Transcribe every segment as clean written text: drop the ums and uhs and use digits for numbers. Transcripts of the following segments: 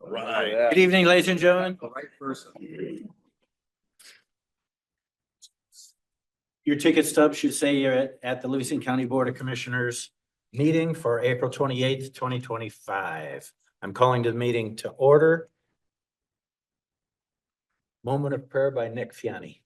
Right. Good evening, ladies and gentlemen. The right person. Your ticket stub should say you're at the Livingston County Board of Commissioners meeting for April 28th, 2025. I'm calling the meeting to order. Moment of prayer by Nick Fiani.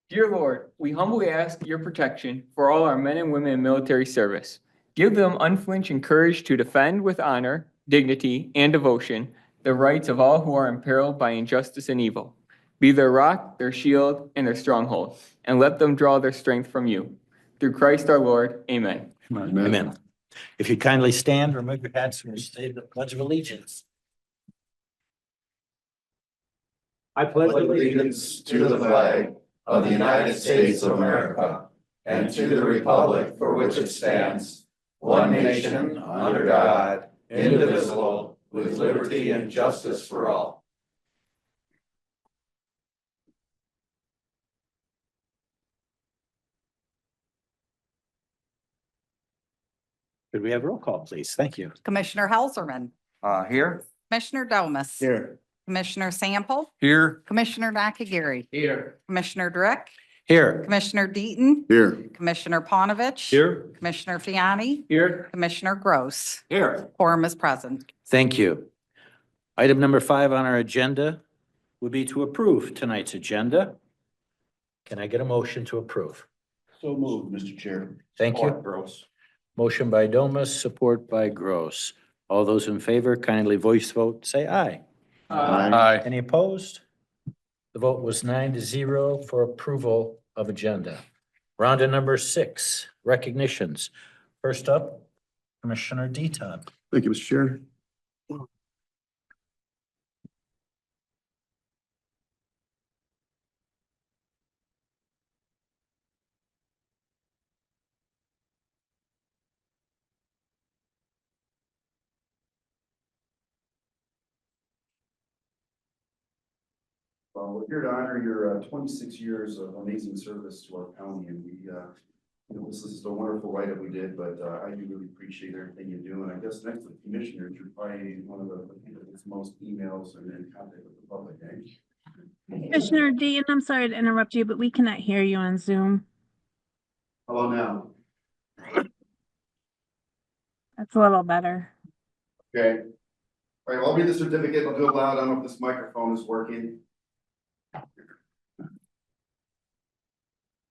Dear Lord, we humbly ask your protection for all our men and women in military service. Give them unflinching courage to defend with honor, dignity, and devotion the rights of all who are imperiled by injustice and evil. Be their rock, their shield, and their stronghold, and let them draw their strength from you. Through Christ our Lord, amen. Amen. If you kindly stand, remove your hats, and say the Pledge of Allegiance. I pledge Allegiance to the flag of the United States of America and to the republic for which it stands, one nation, under God, indivisible, with liberty and justice for all. Could we have roll call, please? Thank you. Commissioner Helserman, Here. Commissioner Domas. Here. Commissioner Sample, Here. Commissioner Nakagiri, Here. Commissioner Drick, Here. Commissioner Deaton, Here. Commissioner Panovich. Here. Commissioner Fiani, Here. Commissioner Gross. Here. Quorum is present. Thank you. Item number 5 on our agenda would be to approve tonight's agenda. Can I get a motion to approve? So moved, Mr. Chair. Thank you. Gross. Motion by Domas, support by Gross. All those in favor, kindly voice vote, say aye. Aye. Any opposed? The vote was 9-0 for approval of agenda. Round to number 6, recognitions. First up, Commissioner Deaton. Thank you, Mr. Chair. We're here to honor your 26 years of amazing service to our county, and this is a wonderful write up we did, but I do really appreciate everything you do. And I guess next to the commissioners, you're probably one of the people that gets most emails and contact with the public, eh? Commissioner Dean, I'm sorry to interrupt you, but we cannot hear you on Zoom. How about now? That's a little better. Okay. All right, well, I'll read the certificate. I'll do it loud. I don't know if this microphone is working.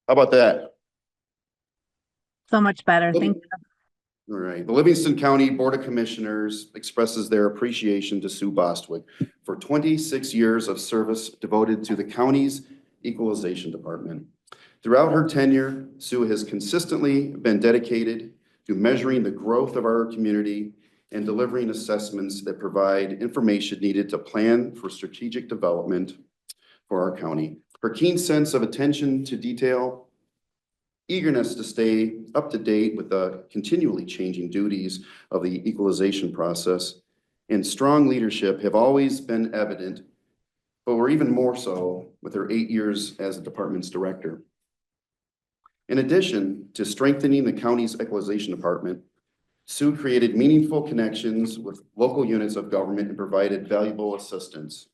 How about that? So much better. Thank you. All right, the Livingston County Board of Commissioners expresses their appreciation to Sue Bostwick for 26 years of service devoted to the county's equalization department. Throughout her tenure, Sue has consistently been dedicated to measuring the growth of our community and delivering assessments that provide information needed to plan for strategic development for our county. Her keen sense of attention to detail, eagerness to stay up to date with the continually changing duties of the equalization process, and strong leadership have always been evident, but were even more so with her 8 years as the department's director. In addition to strengthening the county's equalization department, Sue created meaningful connections with local units of government and provided valuable assistance.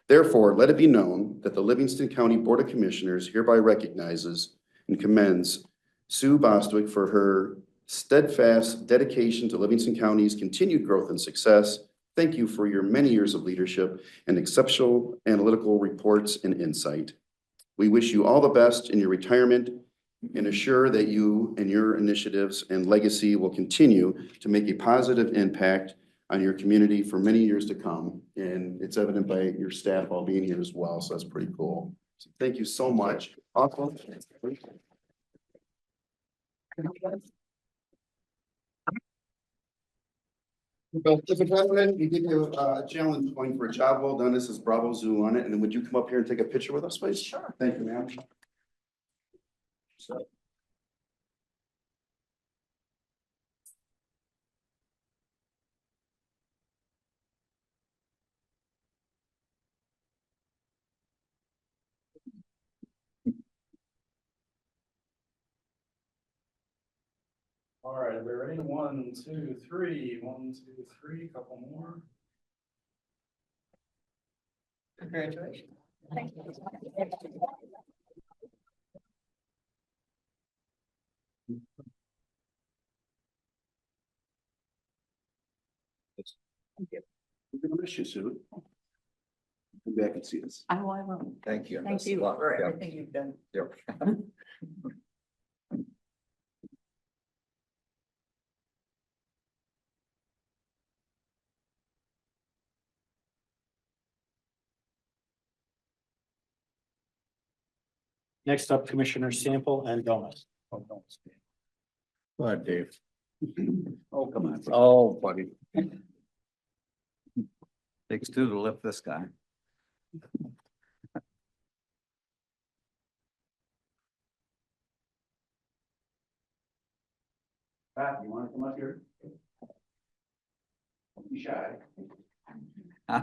Therefore, let it be known that the Livingston County Board of Commissioners hereby recognizes and commends Sue Bostwick for her steadfast dedication to Livingston County's continued growth and success. Thank you for your many years of leadership and exceptional analytical reports and insight. We wish you all the best in your retirement and assure that you and your initiatives and legacy will continue to make a positive impact on your community for many years to come. And it's evident by your staff all being here as well, so that's pretty cool. So thank you so much. Awesome. Well, if it's relevant, we give you a challenge point for a job well done. This is Bravo Zoo on it. And then would you come up here and take a picture with us, please? Sure. Thank you, ma'am. So. All right, everybody. we ready? 1, 2, 3. 1, 2, 3. Couple more. Congratulations. We're gonna miss you, Sue. Come back and see us. I will. Thank you. Thank you for everything you've done. Next up, Commissioner Sample and Gomez. Go ahead, Dave. Oh, come on. Oh, buddy. Takes two to lift this guy. Pat, you wanna come up here? Don't be shy.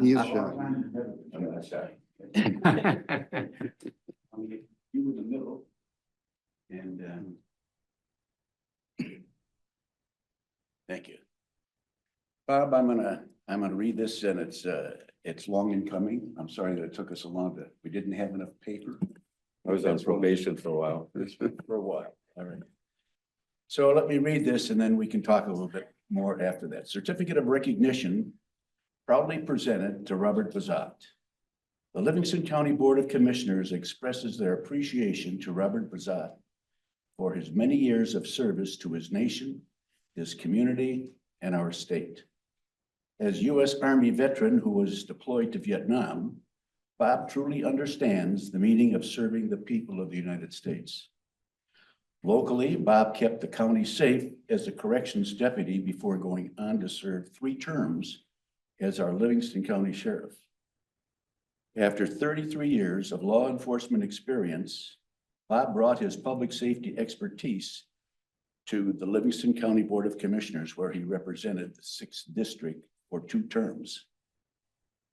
He is I'm not shy. I'm gonna get you in the middle. And, thank you. Bob, I'm gonna read this and it's long in coming. I'm sorry that it took us so long we didn't have enough paper. I was on probation for a while. For a while, all right. So let me read this and then we can talk a little bit more after that. Certificate of recognition proudly presented to Robert Bazat. The Livingston County Board of Commissioners expresses their appreciation to Robert Bazat for his many years of service to his nation, his community, and our state. As U.S. Army veteran who was deployed to Vietnam, Bob truly understands the meaning of serving the people of the United States. Locally, Bob kept the county safe as a corrections deputy before going on to serve 3 terms as our Livingston County Sheriff. After 33 years of law enforcement experience, Bob brought his public safety expertise to the Livingston County Board of Commissioners, where he represented the 6th District for 2 terms.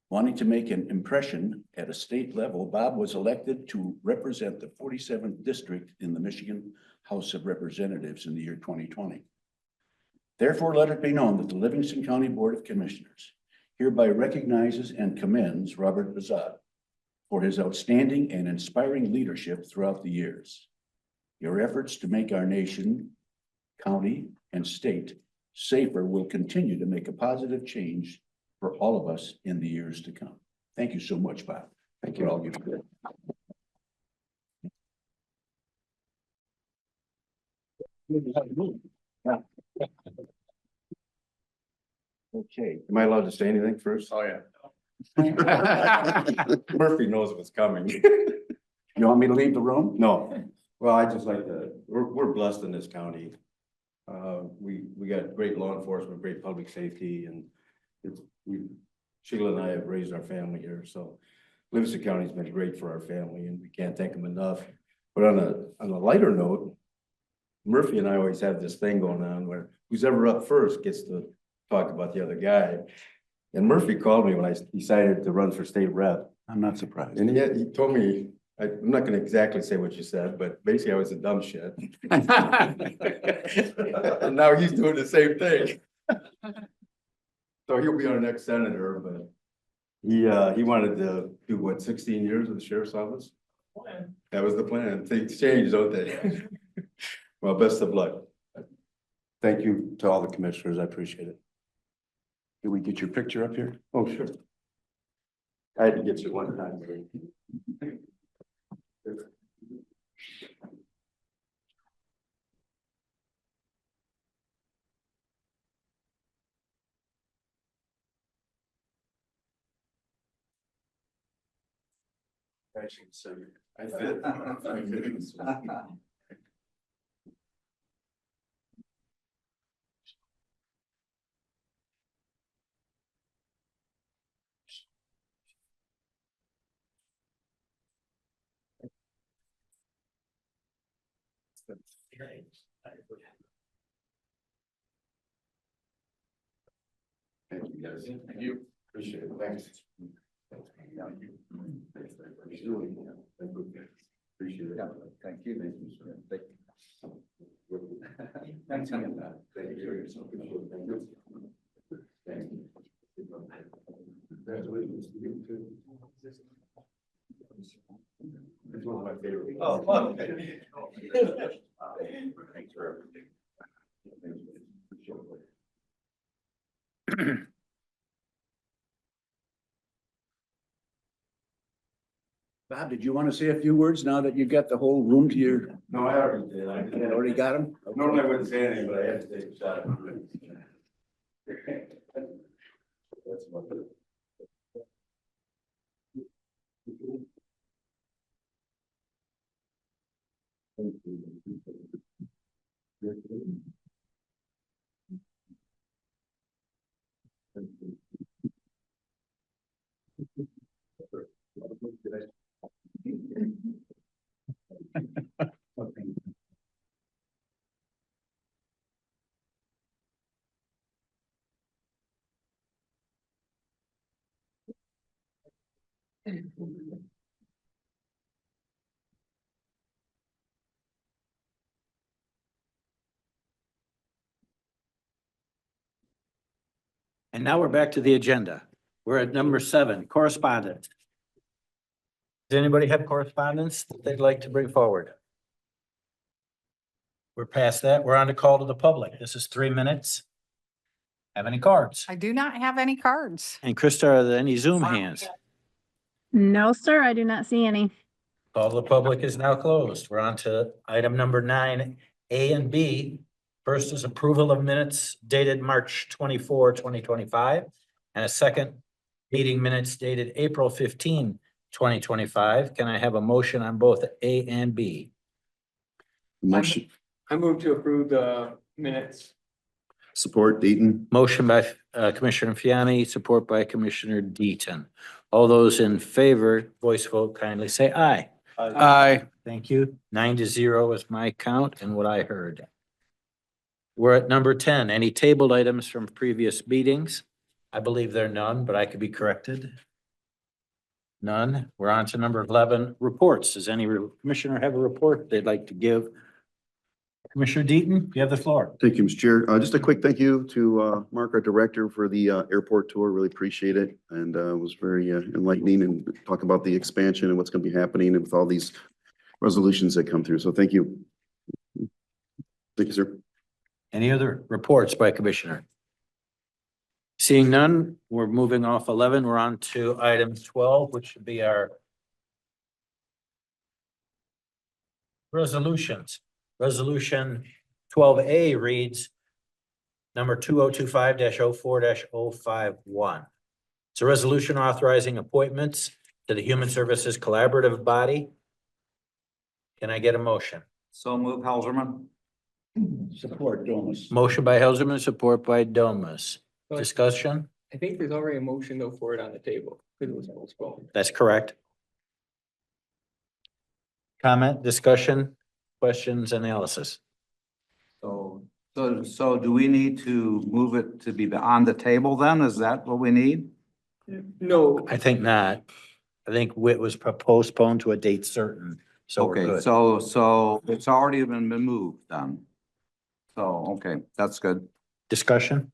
Wanting to make an impression at a state level, Bob was elected to represent the 47th District in the Michigan House of Representatives in the year 2020. Therefore, let it be known that the Livingston County Board of Commissioners hereby recognizes and commends Robert Bazat for his outstanding and inspiring leadership throughout the years. Your efforts to make our nation, county, and state safer will continue to make a positive change for all of us in the years to come. Thank you so much, Bob. Thank you all you did. Okay, Am I allowed to say anything first? Oh, yeah. Murphy knows what's coming. you want me to leave the room? No, well, I just like to, we're blessed in this county. We got great law enforcement, great public safety, and Sheila and I have raised our family here, so Livingston County's been great for our family, and we can't thank them enough. But on a lighter note, Murphy and I always have this thing going on where who's ever up first gets to talk about the other guy. And Murphy called me when I decided to run for state rep. I'm not surprised. And he told me, I'm not gonna exactly say what you said, but basically I was a dumb shit. And now he's doing the same thing. So he'll be our next senator, but he wanted to do what, 16 years of the sheriff's office? That was the plan. Things change, don't they? Well, best of luck. Thank you to all the commissioners. I appreciate it. Can we get your picture up here? Oh, sure. I had to get you one time. I should say, I fit. Thank you, guys. Thank you. Appreciate it. Thanks. Appreciate it. Thank you. Thank you. It's one of my favorite. Oh, okay. Thanks for everything. Bob, did you want to say a few words now that you got the whole room to your, No, I already did. you already got them? Normally I wouldn't say anything, but I had to take a shot. That's what it is. And now we're back to the agenda. We're at number 7, correspondence. Does anybody have correspondence that they'd like to bring forward? We're past that. We're on to call to the public. This is 3 minutes. Have any cards? I do not have any cards. And Krista, are there any Zoom hands? No, sir, I do not see any. Call to the public is now closed. We're on to item number 9, A and B. First is approval of minutes dated March 24, 2025, and a second meeting minutes dated April 15, 2025. Can I have a motion on both A and B? Motion, I move to approve the minutes. support Dayton. Motion by Commissioner Fiani, support by Commissioner Deaton. All those in favor, voice vote kindly say aye. Aye. Thank you. 9-0 is my count and what I heard. We're at number 10. Any tabled items from previous meetings? I believe there are none, but I could be corrected. None. We're on to number 11, reports. Does any commissioner have a report they'd like to give? Commissioner Deaton, you have the floor. Thank you, Mr. Chair. Just a quick thank you to Mark, our director, for the airport tour. Really appreciate it. And it was very enlightening and talk about the expansion and what's going to be happening and with all these resolutions that come through. So thank you. Thank you, sir. Any other reports by commissioner? Seeing none, we're moving off 11. We're on to item 12, which should be our resolutions. Resolution 12A reads number 2025-04-051. It's a resolution authorizing appointments to the Human Services Collaborative Body. Can I get a motion? So move, Helserman. Support, Domas. Motion by Helserman, support by Domas. Discussion? I think there's already a motion though for it on the table, because it was postponed. That's correct. Comment, discussion, questions, analysis? So do we need to move it to be on the table then? Is that what we need? No, I think not. I think it was postponed to a date certain, so we're Okay, good. so it's already been moved then. So, okay, that's good. Discussion?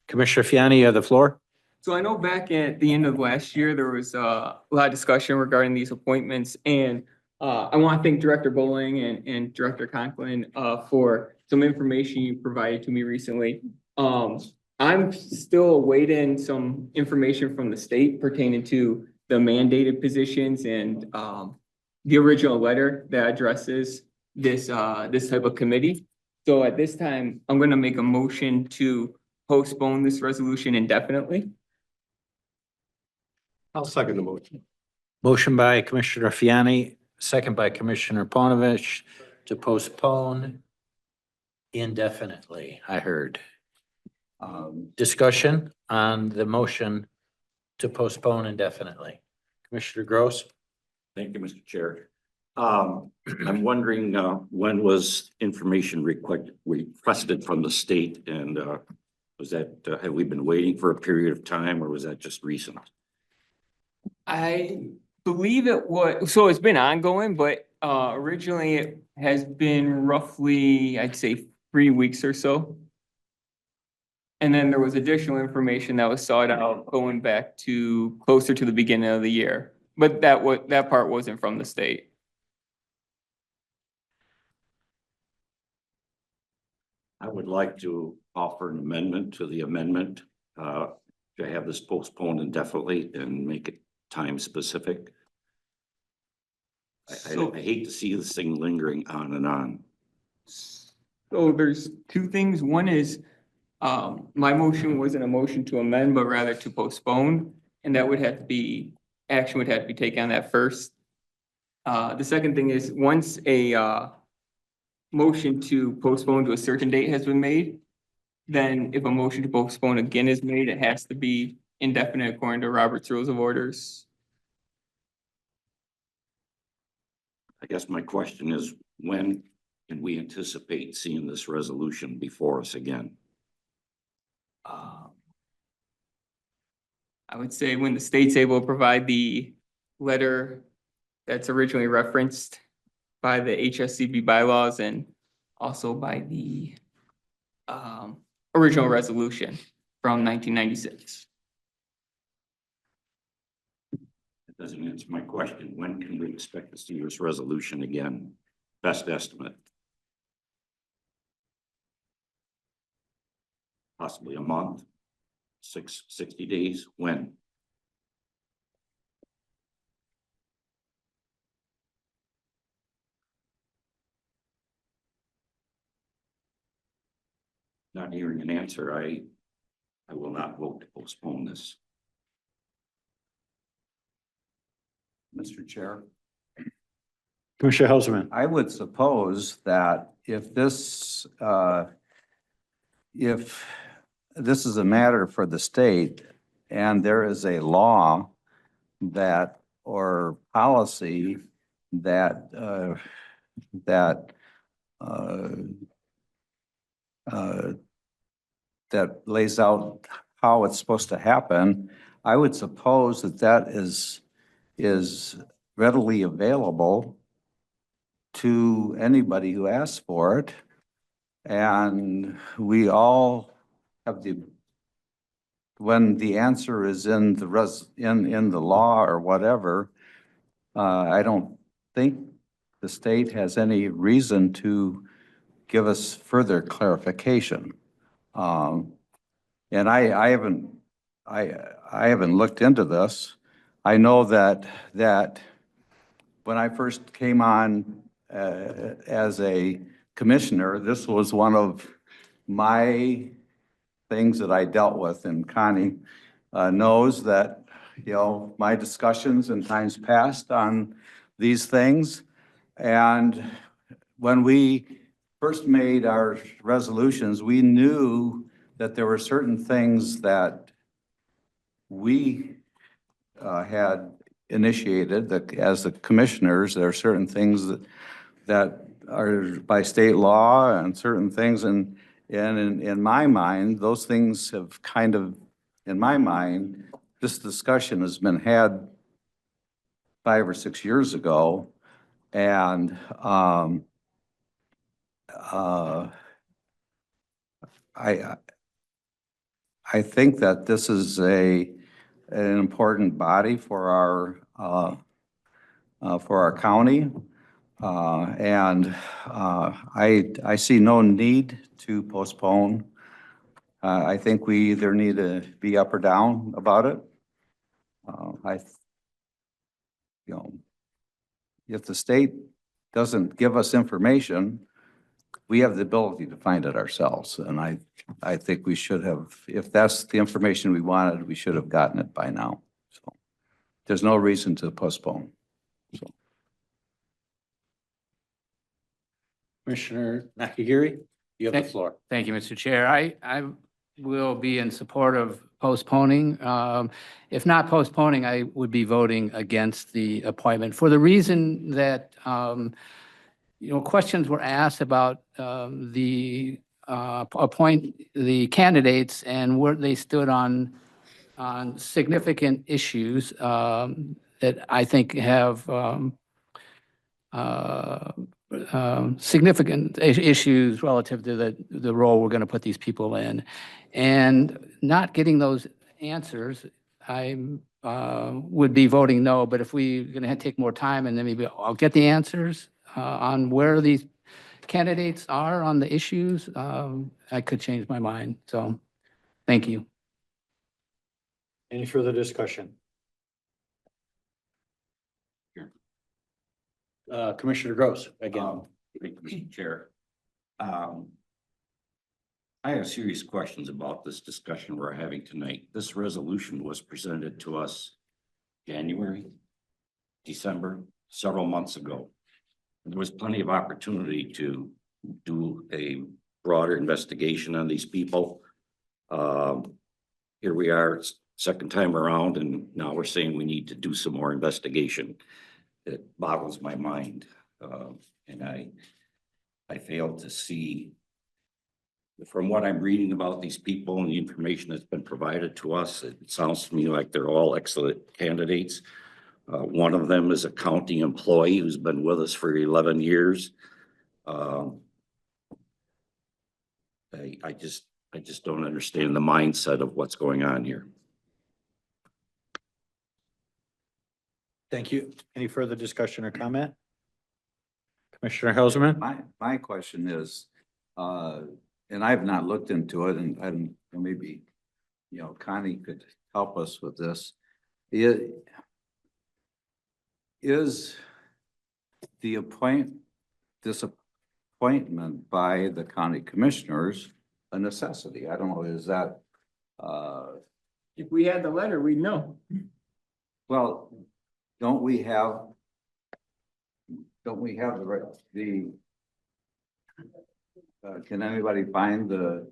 Commissioner Fiani, you have the floor. so I know back at the end of last year, there was a lot of discussion regarding these appointments, and I want to thank Director Bowling and Director Conklin for some information you provided to me recently. I'm still awaiting some information from the state pertaining to the mandated positions and the original letter that addresses this type of committee. So at this time, I'm going to make a motion to postpone this resolution indefinitely. I'll second the motion. Motion by Commissioner Fiani, second by Commissioner Panovich to postpone indefinitely, I heard. Discussion on the motion to postpone indefinitely. Commissioner Gross? Thank you, Mr. Chair. I'm wondering, when was information requested from the state, and was that, have we been waiting for a period of time, or was that just recent? I believe it was, so it's been ongoing, but Originally it has been roughly, I'd say 3 weeks or so. And then there was additional information that was sought out going back to closer to the beginning of the year. But that part wasn't from the state. I would like to offer an amendment to the amendment, to have this postponed indefinitely and make it time specific. I hate to see this thing lingering on and on. So there's two things. One is, my motion wasn't a motion to amend, but rather to postpone. And that would have to be, action would have to be taken on that first. The second thing is, once a, motion to postpone to a certain date has been made, then if a motion to postpone again is made, it has to be indefinite according to Robert's Rules of Orders. I guess my question is, when can we anticipate seeing this resolution before us again? I would say when the state's able to provide the letter that's originally referenced by the HSCB bylaws and also by the original resolution from 1996. It doesn't answer my question. When can we expect to see this resolution again? Best estimate. Possibly a month, 60 days, when? Not hearing an answer, I will not vote to postpone this. Mr. Chair, Commissioner Helserman. I would suppose that if this is a matter for the state and there is a law that, or policy that, that lays out how it's supposed to happen, I would suppose that that is readily available to anybody who asks for it. And we all have when the answer is in the law or whatever, I don't think the state has any reason to give us further clarification. And I haven't looked into this. I know that when I first came on as a commissioner, this was one of my things that I dealt with, and Connie knows that, you know, my discussions in times past on these things. And when we first made our resolutions, we knew that there were certain things that we had initiated, that as the commissioners, there are certain things that are by state law and certain things. And in my mind, those things have kind of, in my mind, this discussion has been had 5 or 6 years ago. And I think that this is an important body for our county. And I see no need to postpone. I think we either need to be up or down about it. You know, if the state doesn't give us information, we have the ability to find it ourselves. And I think we should have, if that's the information we wanted, we should have gotten it by now. So there's no reason to postpone. So. Commissioner Nakagiri, you have the floor. Thank you, Mr. Chair. I will be in support of postponing. If not postponing, I would be voting against the appointment for the reason that, questions were asked about the candidates and where they stood on significant issues that I think have significant issues relative to the role we're going to put these people in. And not getting those answers, I would be voting no, but if we're going to take more time and then maybe I'll get the answers on where these candidates are on the issues, I could change my mind. So, thank you. Any further discussion? Commissioner Gross, again. Thank you, Mr. Chair. I have serious questions about this discussion we're having tonight. This resolution was presented to us January, December, several months ago. There was plenty of opportunity to do a broader investigation on these people. Here we are, second time around, and now we're saying we need to do some more investigation. It boggles my mind, and I fail to see, from what I'm reading about these people and the information that's been provided to us, it sounds to me like they're all excellent candidates. One of them is a county employee who's been with us for 11 years. I just don't understand the mindset of what's going on here. Thank you. Any further discussion or comment? Commissioner Helserman? My question is, and I've not looked into it, and maybe, Connie could help us with this. Is the disappointment by the county commissioners a necessity? I don't know, is that, If we had the letter, we'd know. well, don't we have the right, can anybody find the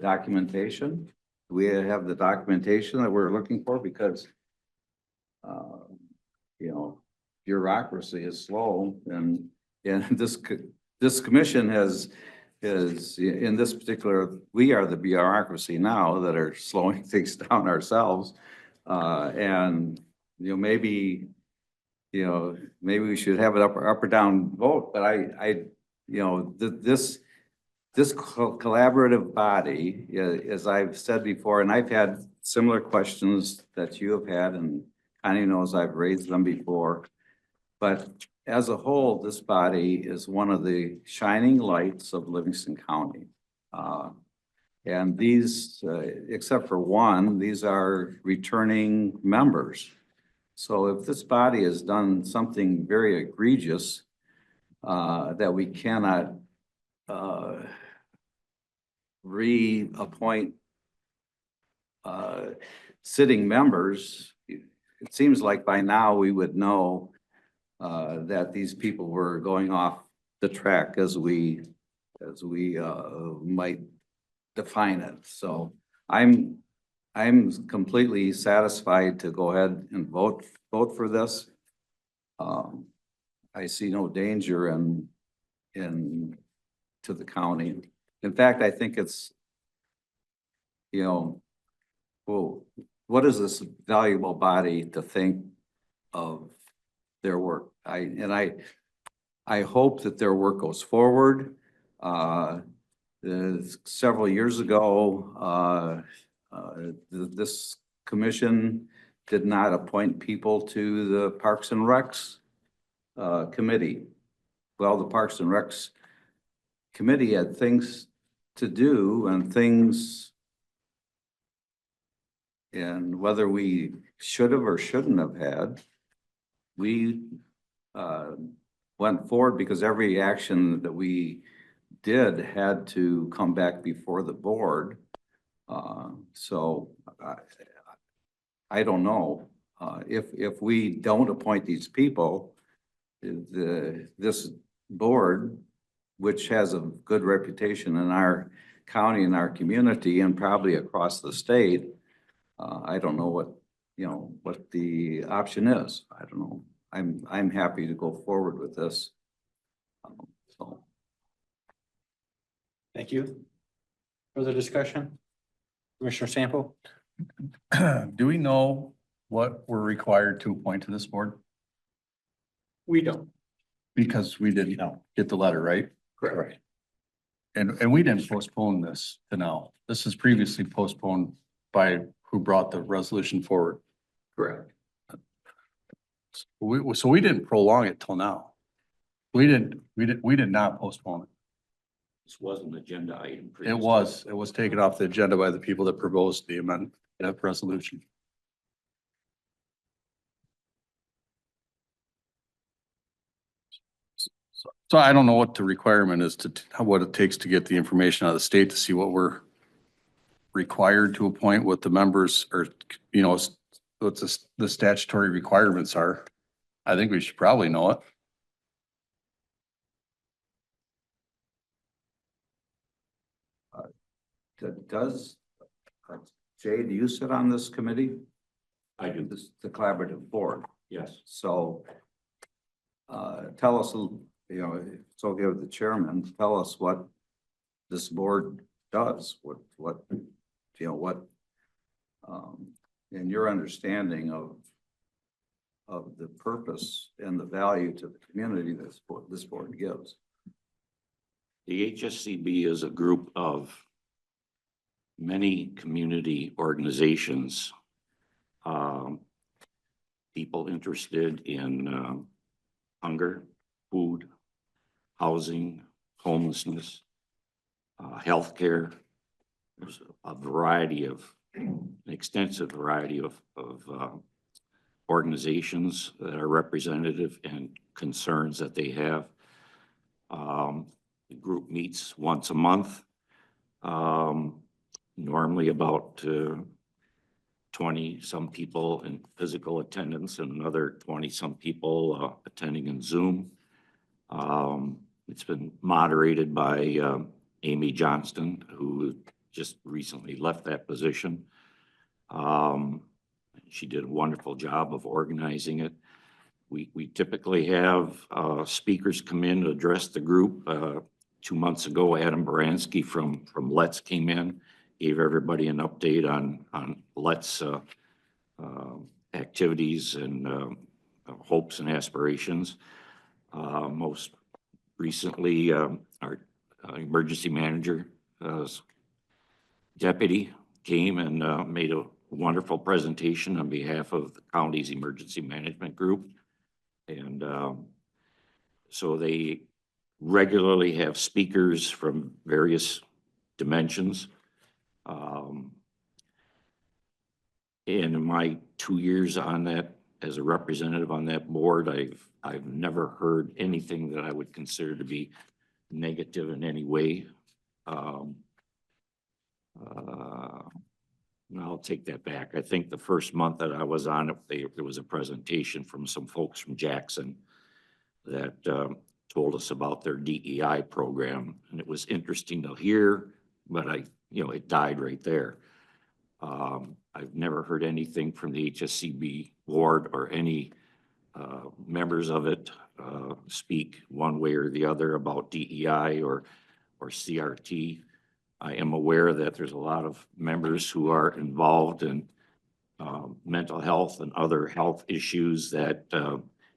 documentation? Do we have the documentation that we're looking for? Because, bureaucracy is slow, and this commission is in this particular, we are the bureaucracy now that are slowing things down ourselves. And, maybe we should have an up or down vote, but this collaborative body, as I've said before, and I've had similar questions that you have had, and Connie knows I've raised them before. But as a whole, this body is one of the shining lights of Livingston County. And these, except for one, these are returning members. So if this body has done something very egregious that we cannot reappoint sitting members, it seems like by now we would know that these people were going off the track as we might define it. So I'm completely satisfied to go ahead and vote for this. I see no danger in to the county. In fact, I think it's, well, what is this valuable body to think of their work? I hope that their work goes forward. Several years ago, this commission did not appoint people to the Parks and Recs committee. Well, the Parks and Recs committee had things to do and whether we should have or shouldn't have had, we went forward because every action that we did had to come back before the board. So I don't know if we don't appoint these people, this board, which has a good reputation in our county and our community and probably across the state, I don't know what the option is. I don't know. I'm happy to go forward with this. So. Thank you. Further discussion? Commissioner Sample? Do we know what we're required to appoint to this board? We don't. because we didn't get the letter, right? Correct. And we didn't postpone this to now. This is previously postponed by who brought the resolution forward. Correct. So we didn't prolong it till now. We did not postpone it. This was an agenda item. It previously. was taken off the agenda by the people that proposed the amendment, that resolution. So I don't know what the requirement is what it takes to get the information out of the state to see what we're required to appoint, what the members or, what the statutory requirements are. I think we should probably know it. Does, Jay, do you sit on this committee? I do. The collaborative board. Yes. So tell us, if it's okay with the chairman, tell us what this board does, what, in your understanding of the purpose and the value to the community that this board gives. The HSCB is a group of many community organizations, people interested in hunger, food, housing, homelessness, healthcare. There's a variety of, an extensive variety of organizations that are representative and concerns that they have. The group meets once a month, normally about 20-some people in physical attendance and another 20-some people attending in Zoom. It's been moderated by Amy Johnston, who just recently left that position. She did a wonderful job of organizing it. We typically have speakers come in to address the group. 2 months ago, Adam Baranski from Let's came in, gave everybody an update on Let's activities and hopes and aspirations. Most recently, our emergency manager deputy came and made a wonderful presentation on behalf of the county's emergency management group. And so they regularly have speakers from various dimensions. In my 2 years on that, as a representative on that board, I've never heard anything that I would consider to be negative in any way. I'll take that back. I think the first month that I was on it, there was a presentation from some folks from Jackson that told us about their DEI program, and it was interesting to hear, but it died right there. I've never heard anything from the HSCB board or any members of it speak one way or the other about DEI or CRT. I am aware that there's a lot of members who are involved in mental health and other health issues that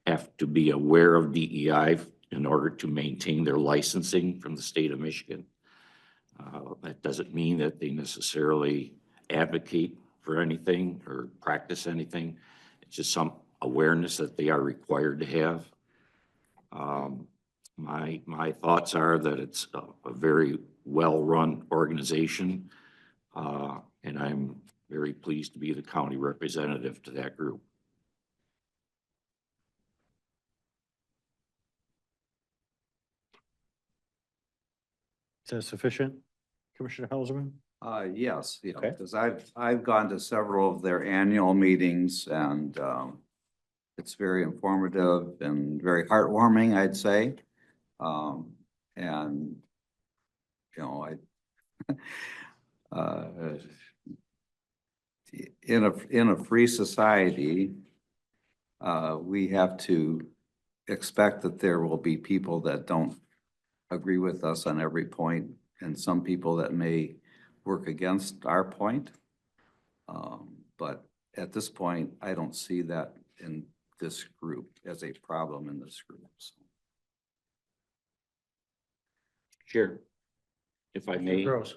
have to be aware of DEI in order to maintain their licensing from the state of Michigan. That doesn't mean that they necessarily advocate for anything or practice anything. It's just some awareness that they are required to have. My thoughts are that it's a very well-run organization, and I'm very pleased to be the county representative to that group. Is that sufficient, Commissioner Helserman? Yes, Okay. because I've gone to several of their annual meetings and it's very informative and very heartwarming, I'd say. And in a free society, we have to expect that there will be people that don't agree with us on every point, and some people that may work against our point. But at this point, I don't see that in this group as a problem in this group. So. Chair, if I may, Gross.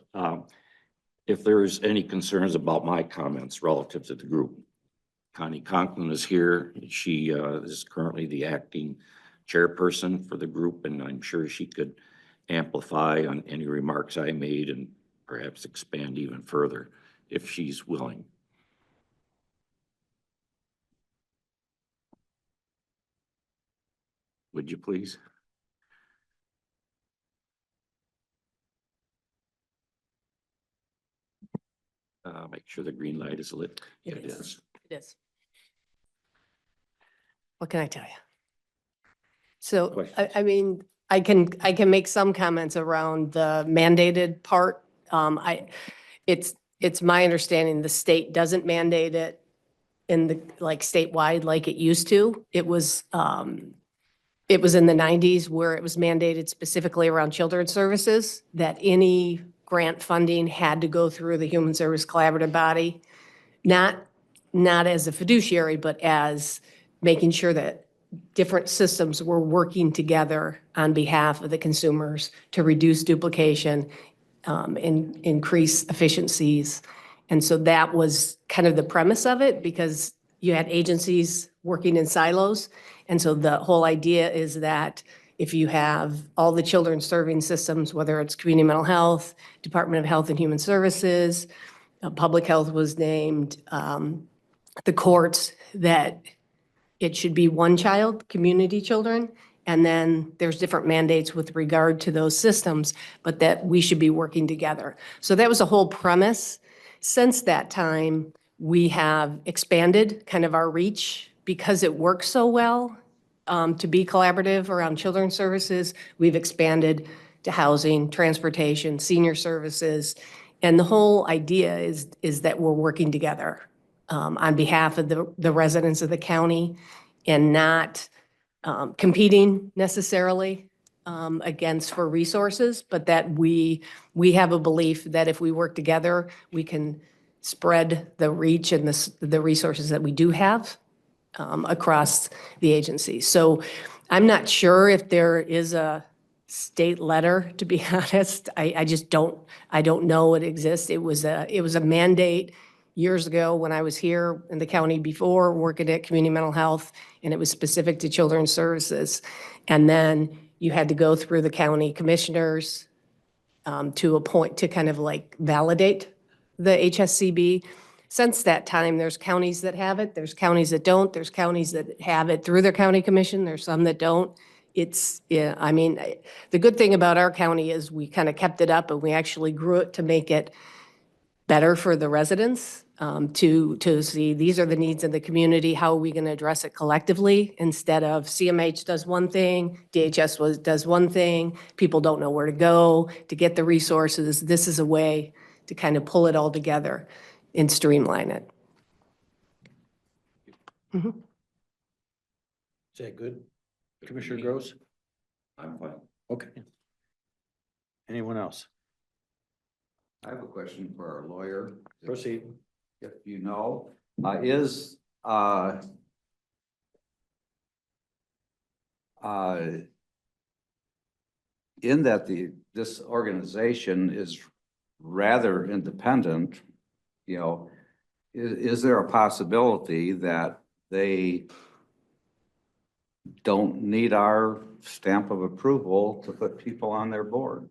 if there's any concerns about my comments relative to the group, Connie Conklin is here. She is currently the acting chairperson for the group, and I'm sure she could amplify on any remarks I made and perhaps expand even further if she's willing. Would you please? Make sure the green light is lit. It is. It is. What can I tell you? So, Questions? I mean, I can make some comments around the mandated part. It's my understanding the state doesn't mandate it in the, like statewide like it used to. It was in the 90s where it was mandated specifically around children's services, that any grant funding had to go through the Human Service Collaborative Body, not as a fiduciary, but as making sure that different systems were working together on behalf of the consumers to reduce duplication, and increase efficiencies. And so that was kind of the premise of it, because you had agencies working in silos. And so the whole idea is that if you have all the children serving systems, whether it's community mental health, Department of Health and Human Services, public health was named, the courts, that it should be one child, community children, and then there's different mandates with regard to those systems, but that we should be working together. So that was the whole premise. Since that time, we have expanded kind of our reach because it works so well to be collaborative around children's services. We've expanded to housing, transportation, senior services. And the whole idea is that we're working together on behalf of the residents of the county, and not competing necessarily against for resources, but that we have a belief that if we work together, we can spread the reach and the resources that we do have across the agency. So I'm not sure if there is a state letter, to be honest. I just don't know it exists. It was a mandate years ago when I was here in the county before, working at community mental health, and it was specific to children's services. And then you had to go through the county commissioners to appoint, to kind of like validate the HSCB. Since that time, there's counties that have it, there's counties that don't, there's counties that have it through their county commission, there's some that don't. I mean, the good thing about our county is we kind of kept it up, and we actually grew it to make it better for the residents, to see these are the needs of the community, how are we going to address it collectively, instead of CMH does one thing, DHS does one thing, people don't know where to go to get the resources. This is a way to kind of pull it all together and streamline it. Is that good? Commissioner Gross? I'm fine. Okay. Anyone else? I have a question for our lawyer. Proceed. If you know, in that this organization is rather independent, you know, is there a possibility that they don't need our stamp of approval to put people on their board?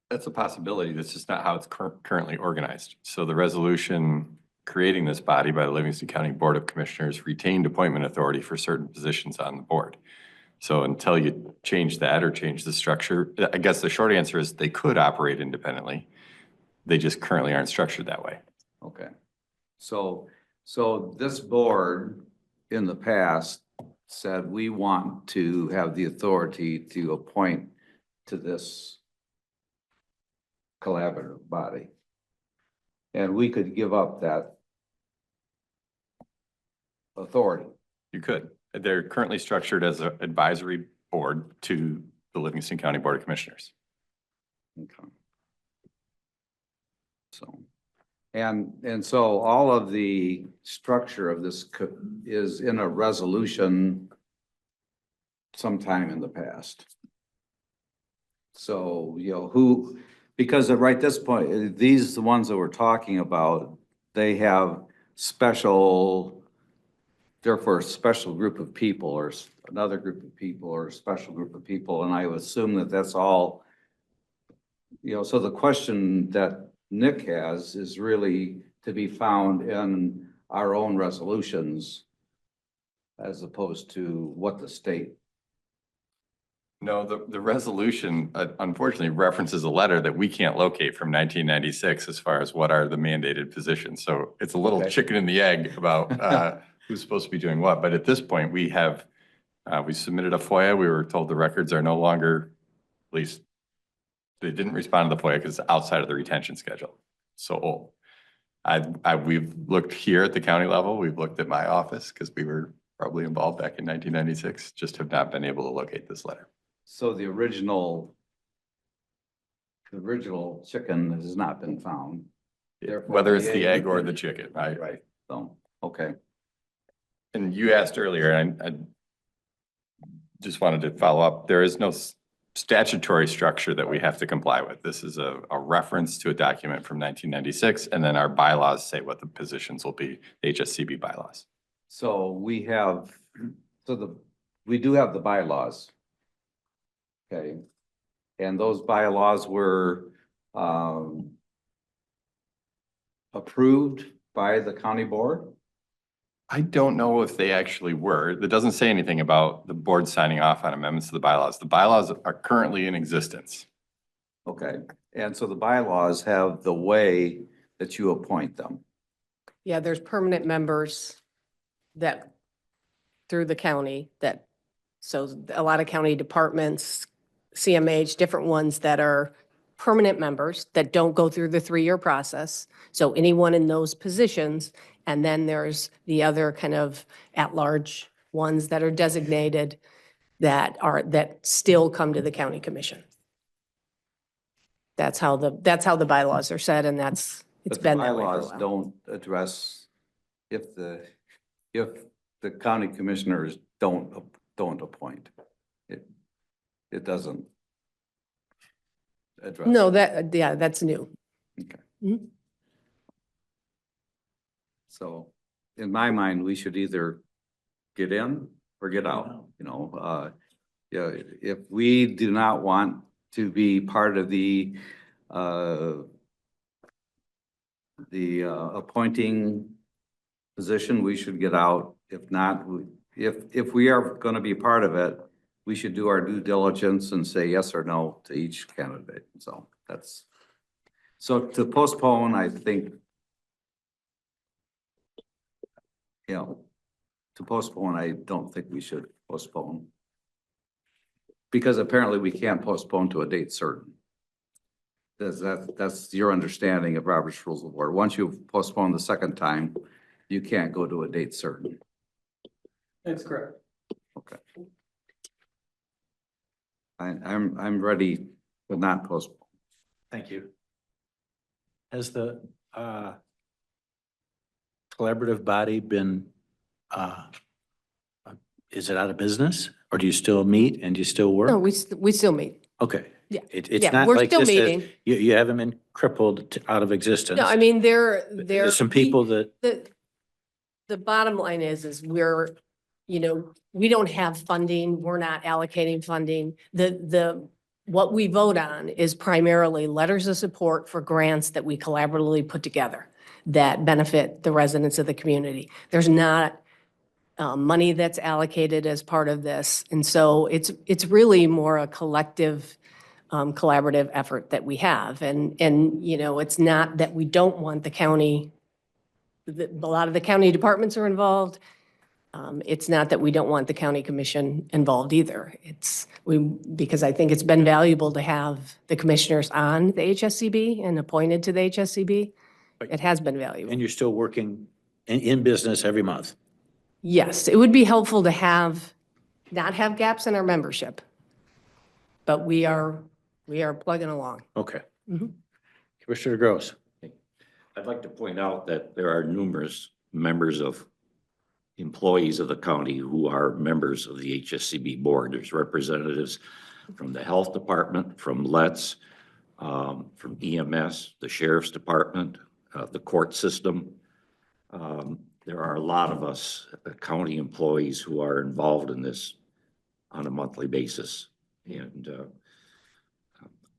That's a possibility. That's just not how it's currently organized. So the resolution creating this body by the Livingston County Board of Commissioners retained appointment authority for certain positions on the board. So until you change that or change the structure, I guess the short answer is they could operate independently. They just currently aren't structured that way. Okay. So this board in the past said we want to have the authority to appoint to this collaborative body. And we could give up that authority. You could. They're currently structured as an advisory board to the Livingston County Board of Commissioners. Okay. So, and so all of the structure of this is in a resolution sometime in the past. So, who, because right this point, these, the ones that we're talking about, they have special, therefore a special group of people or another group of people or a special group of people. And I would assume that that's all, so the question that Nick has is really to be found in our own resolutions as opposed to what the state. No, the resolution unfortunately references a letter that we can't locate from 1996 as far as what are the mandated positions. So it's a little Okay. chicken and the egg about who's supposed to be doing what. But at this point, we submitted a FOIA. We were told the records are no longer, at least they didn't respond to the FOIA because it's outside of the retention schedule. So old. We've looked here at the county level. We've looked at my office because we were probably involved back in 1996, just have not been able to locate this letter. So the original chicken has not been found. Therefore, Whether it's the egg or the chicken, right? Right, so, okay. And you asked earlier, and I just wanted to follow up, there is no statutory structure that we have to comply with. This is a reference to a document from 1996, and then our bylaws say what the positions will be, HSCB bylaws. So we have, we do have the bylaws. Okay, and those bylaws were approved by the county board? I don't know if they actually were. That doesn't say anything about the board signing off on amendments to the bylaws. The bylaws are currently in existence. Okay, and so the bylaws have the way that you appoint them. Yeah, there's permanent members that, through the county, so a lot of county departments, CMH, different ones that are permanent members that don't go through the 3-year process. So anyone in those positions, and then there's the other kind of at-large ones that are designated that still come to the county commission. That's how the bylaws are set, and it's But been the that way for a bylaws while. don't address if the county commissioners don't appoint. It doesn't address. No, that's new. Okay. Mhm. So in my mind, we should either get in or get out, yeah, if we do not want to be part of the appointing position, we should get out. If not, if we are going to be part of it, we should do our due diligence and say yes or no to each candidate. So to postpone, I think, to postpone, I don't think we should postpone. Because apparently we can't postpone to a date certain. That's your understanding of Robert's Rules of Order. Once you've postponed the second time, you can't go to a date certain. That's correct. Okay. I'm ready to not postpone. Thank you. Has the collaborative body been, is it out of business? Or do you still meet and do you still work? No, we still meet. Okay. Yeah. It's Yeah, not we're like still this is, meeting. you haven't been crippled out of existence. No, I mean, There's some people that, the bottom line is we're, we don't have funding. We're not allocating funding. What we vote on is primarily letters of support for grants that we collaboratively put together that benefit the residents of the community. There's not money that's allocated as part of this. And so it's really more a collective, collaborative effort that we have. And it's not that we don't want the county, a lot of the county departments are involved. It's not that we don't want the county commission involved either. Because I think it's been valuable to have the commissioners on the HSCB and appointed to the HSCB. It has been valuable. and you're still working in business every month. Yes, it would be helpful to not have gaps in our membership. But we are plugging along. Okay. Mhm. Commissioner Gross. I'd like to point out that there are numerous members of employees of the county who are members of the HSCB board. There's representatives from the health department, from Let's, from EMS, the sheriff's department, the court system. There are a lot of us county employees who are involved in this on a monthly basis. And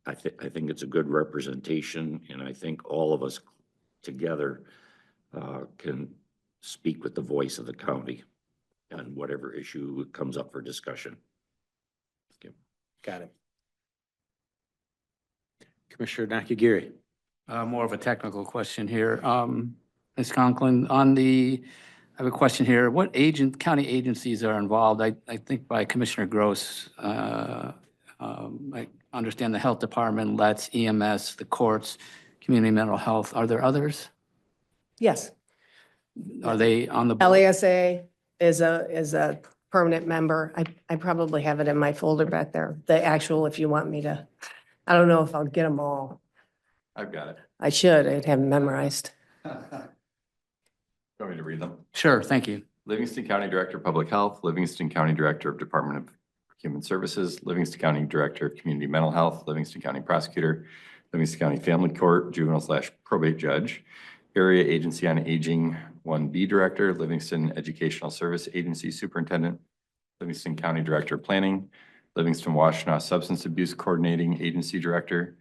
I think it's a good representation, and I think all of us together can speak with the voice of the county on whatever issue comes up for discussion. Got it. Commissioner Nakagiri. More of a technical question here. Ms. Conklin, I have a question here. What county agencies are involved? I think by Commissioner Gross, I understand the Health Department, Let's, EMS, the courts, Community Mental Health. Are there others? Yes. Are they on the? board? LASA is a permanent member. I probably have it in my folder back there. The actual, if you want me to, I don't know if I'll get them all. I've got it. I should, I'd have them memorized. Want me to read them? Sure, thank you. Livingston County Director of Public Health, Livingston County Director of Department of Human Services, Livingston County Director of Community Mental Health, Livingston County Prosecutor, Livingston County Family Court, Juvenile/Probate Judge, Area Agency on Aging 1B Director, Livingston Educational Service Agency Superintendent, Livingston County Director of Planning, Livingston Washtenaw Substance Abuse Coordinating Agency Director,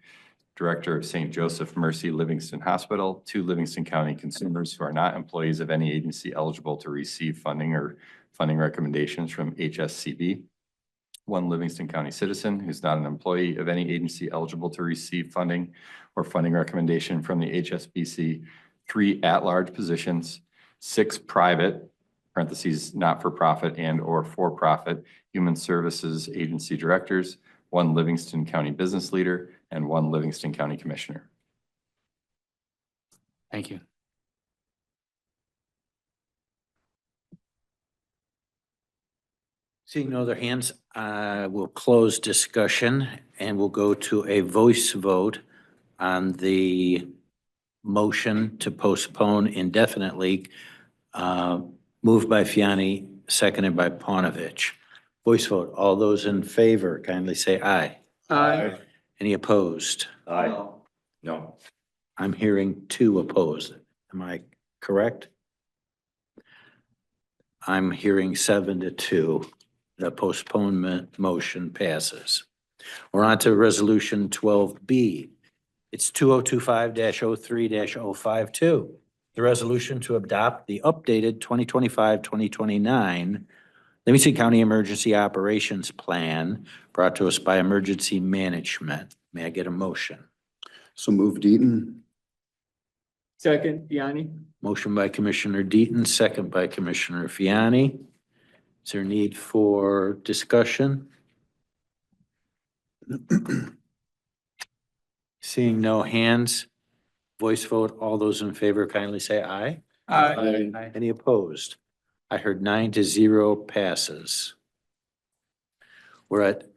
Director of St. Joseph Mercy Livingston Hospital, 2 Livingston County consumers who are not employees of any agency eligible to receive funding or funding recommendations from HSCB, 1 Livingston County citizen who's not an employee of any agency eligible to receive funding or funding recommendation from the HSBC, 3 at-large positions, 6 private, parentheses, not-for-profit and/or for-profit human services agency directors, 1 Livingston County business leader, and 1 Livingston County commissioner. Thank you. Seeing no other hands, we'll close discussion and we'll go to a voice vote on the motion to postpone indefinitely, moved by Fiani, seconded by Panovich. Voice vote. All those in favor kindly say aye. Aye. Any opposed? Aye. No. I'm hearing 2 opposed. Am I correct? I'm hearing 7-2. The postponement motion passes. We're on to resolution 12B. It's 2025-03-052. The resolution to adopt the updated 2025-2029 Livingston County Emergency Operations Plan brought to us by Emergency Management. May I get a motion? So move Deaton. Second, Fiani. Motion by Commissioner Deaton, second by Commissioner Fiani. Is there need for discussion? Seeing no hands, voice vote. All those in favor kindly say aye. Aye. Any opposed? I heard 9-0 passes. We're at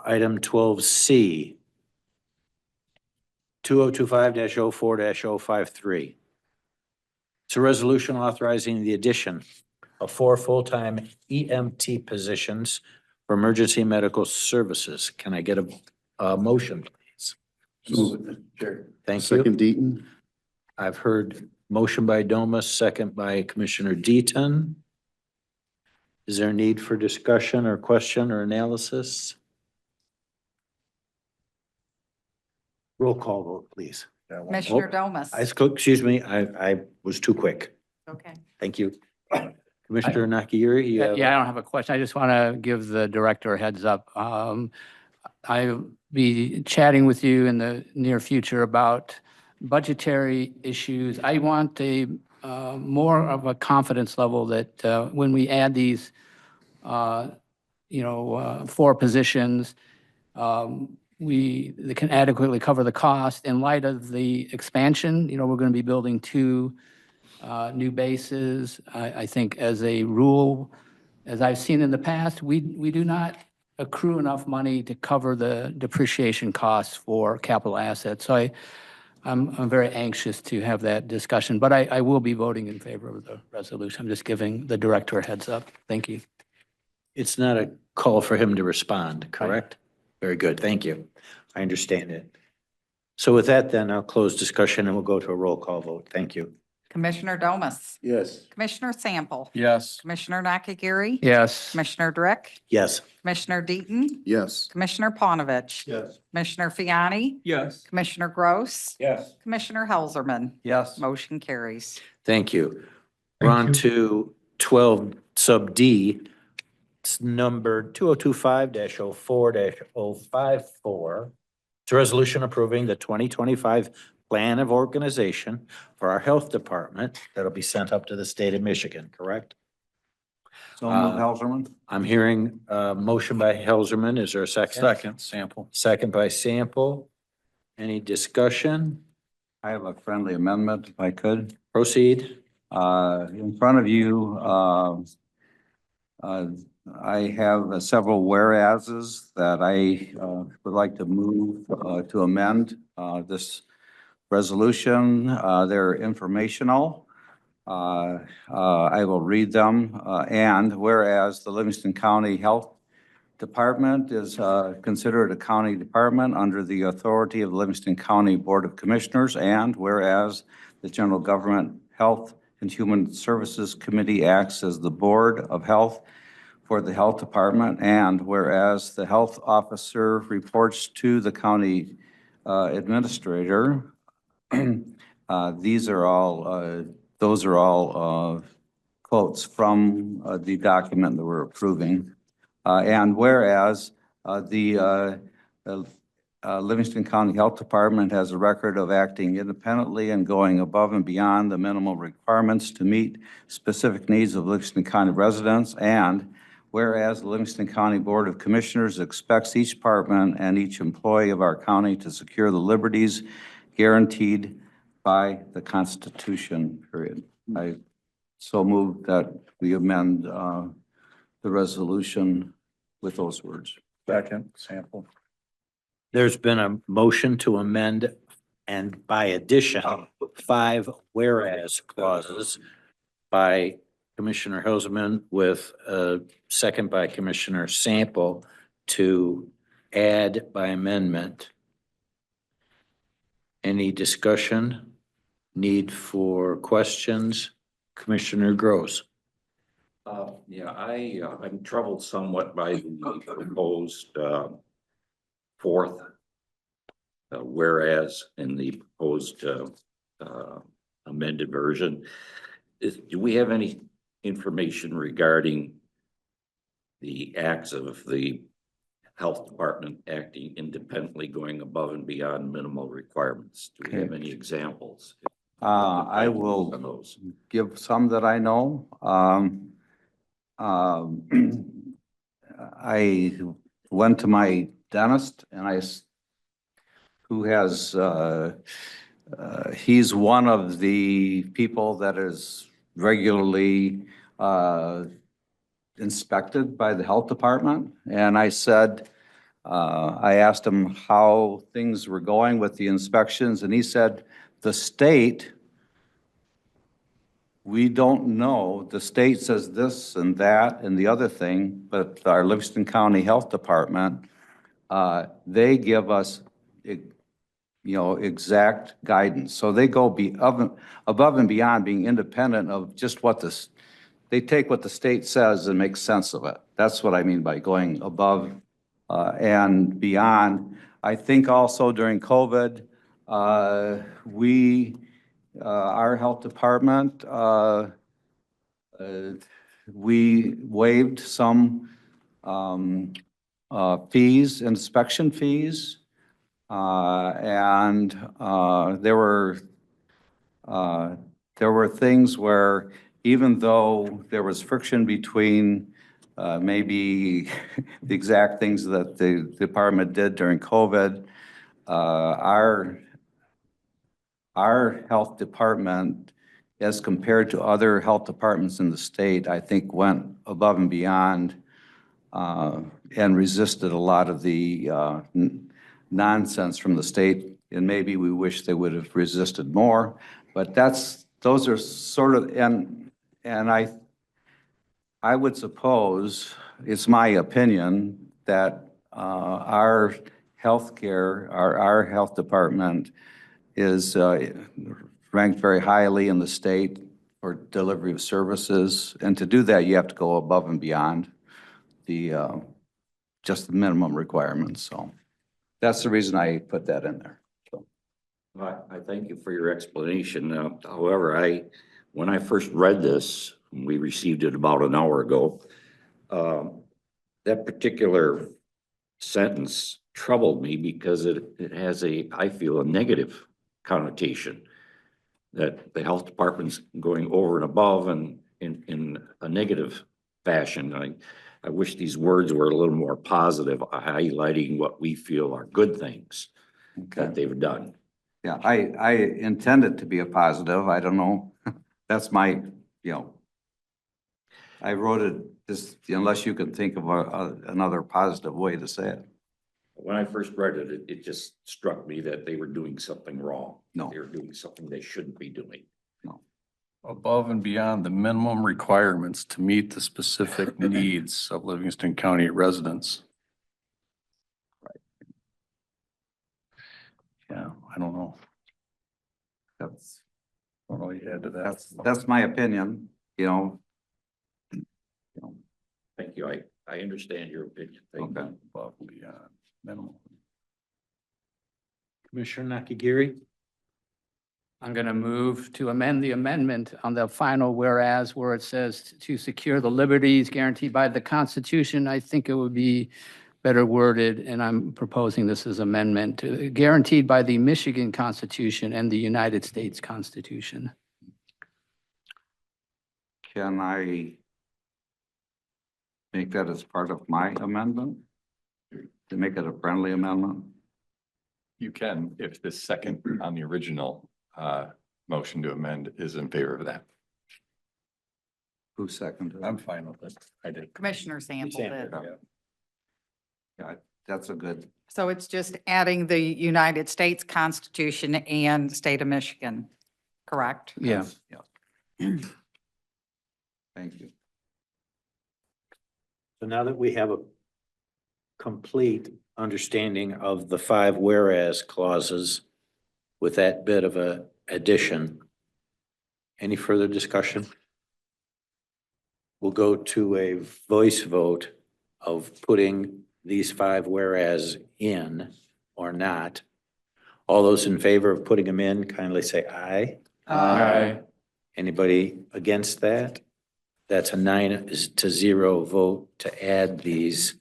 item 12C. 2025-04-053. It's a resolution authorizing the addition of 4 full-time EMT positions for emergency medical services. Can I get a motion, please? Chair. Thank you. Second Deaton. I've heard motion by Domas, second by Commissioner Deaton. Is there a need for discussion or question or analysis? Roll call vote, please. Commissioner Domas. Excuse me, I was too quick. Okay. Thank you. Commissioner Nakagiri, you have? Yeah, I don't have a question. I just want to give the director a heads up. I'll be chatting with you in the near future about budgetary issues. I want more of a confidence level that when we add these, 4 positions, they can adequately cover the cost in light of the expansion. We're going to be building 2 new bases. I think as a rule, as I've seen in the past, we do not accrue enough money to cover the depreciation costs for capital assets. So I'm very anxious to have that discussion, but I will be voting in favor of the resolution. I'm just giving the director a heads up. Thank you. It's not a call for him to respond, correct? Very good, thank you. I understand it. So with that, then I'll close discussion and we'll go to a roll call vote. Thank you. Commissioner Domas, Yes. Commissioner Sample, Yes. Commissioner Nakagiri, Yes. Commissioner Drick, Yes. Commissioner Deaton, Yes. Commissioner Panovich, Yes. Commissioner Fiani, Yes. Commissioner Gross, Yes. Commissioner Helserman. Yes. Motion carries. Thank you. We're on to 12 sub D. It's number 2025-04-054. It's a resolution approving the 2025 plan of organization for our health department that'll be sent up to the state of Michigan, correct? So move, Helserman. I'm hearing a motion by Helserman. Is there a second? Second, Sample. Second by Sample. Any discussion? I have a friendly amendment, if I could. Proceed. In front of you, I have several whereases that I would like to move to amend this resolution. They're informational. I will read them. And whereas the Livingston County Health Department is considered a county department under the authority of the Livingston County Board of Commissioners, and whereas the General Government Health and Human Services Committee acts as the Board of Health for the Health Department, and whereas the health officer reports to the county administrator. These are all, those are all quotes from the document that we're approving. And whereas the Livingston County Health Department has a record of acting independently and going above and beyond the minimal requirements to meet specific needs of Livingston County residents, and whereas the Livingston County Board of Commissioners expects each department and each employee of our county to secure the liberties guaranteed by the Constitution, period. I so move that we amend the resolution with those words. Second, Sample. There's been a motion to amend and by addition, 5 whereas clauses by Commissioner Helserman with a second by Commissioner Sample to add by amendment. Any discussion? Need for questions? Commissioner Gross. Yeah, I'm troubled somewhat by the proposed, fourth, whereas in the proposed, amended version. Do we have any information regarding the acts of the health department acting independently, going above and beyond minimal requirements? Do we have any examples? I will Those. give some that I know. I went to my dentist and who has, he's one of the people that is regularly inspected by the health department. And I said, I asked him how things were going with the inspections, and he said, the state, we don't know. The state says this and that and the other thing, but our Livingston County Health Department, they give us, exact guidance. So they go above and beyond being independent of just what they take what the state says and make sense of it. That's what I mean by going above and beyond. I think also during COVID, our health department, we waived some fees, inspection fees. And there were things where even though there was friction between maybe the exact things that the department did during COVID, our health department, as compared to other health departments in the state, I think went above and beyond and resisted a lot of the nonsense from the state. And maybe we wish they would have resisted more, but those are sort of, and I would suppose, it's my opinion, that our healthcare, our health department is ranked very highly in the state for delivery of services. And to do that, you have to go above and beyond the, just the minimum requirements. So that's the reason I put that in there. So, I thank you for your explanation. However, when I first read this, we received it about an hour ago. That particular sentence troubled me because it has I feel, a negative connotation. That the health department's going over and above and in a negative fashion. I wish these words were a little more positive, highlighting what we feel are good things that they've done. yeah, I intend it to be a positive. I don't know. That's my, I wrote it just, unless you can think of another positive way to say it. When I first read it, it just struck me that they were doing something wrong. No. They were doing something they shouldn't be doing. Above and beyond the minimum requirements to meet the specific needs of Livingston County residents. Yeah, I don't know. That's, I don't know what you add to that. that's my opinion, Thank you. I understand your opinion. Thank you. Okay. Above and beyond minimum. Commissioner Nakagiri? I'm going to move to amend the amendment on the final whereas where it says to secure the liberties guaranteed by the Constitution. I think it would be better worded, and I'm proposing this as amendment, guaranteed by the Michigan Constitution and the United States Constitution. can I make that as part of my amendment? To make it a friendly amendment? You can, if the second on the original motion to amend is in favor of that. Who seconded? I'm fine with it. I did. Commissioner Sample did. Yeah, that's a good, So it's just adding the United States Constitution and state of Michigan, correct? Yeah. yeah. Thank you. So now that we have a complete understanding of the 5 whereas clauses with that bit of a addition, any further discussion? We'll go to a voice vote of putting these 5 whereas in or not. All those in favor of putting them in, kindly say aye. Aye. Anybody against that? That's a 9-0 vote to add these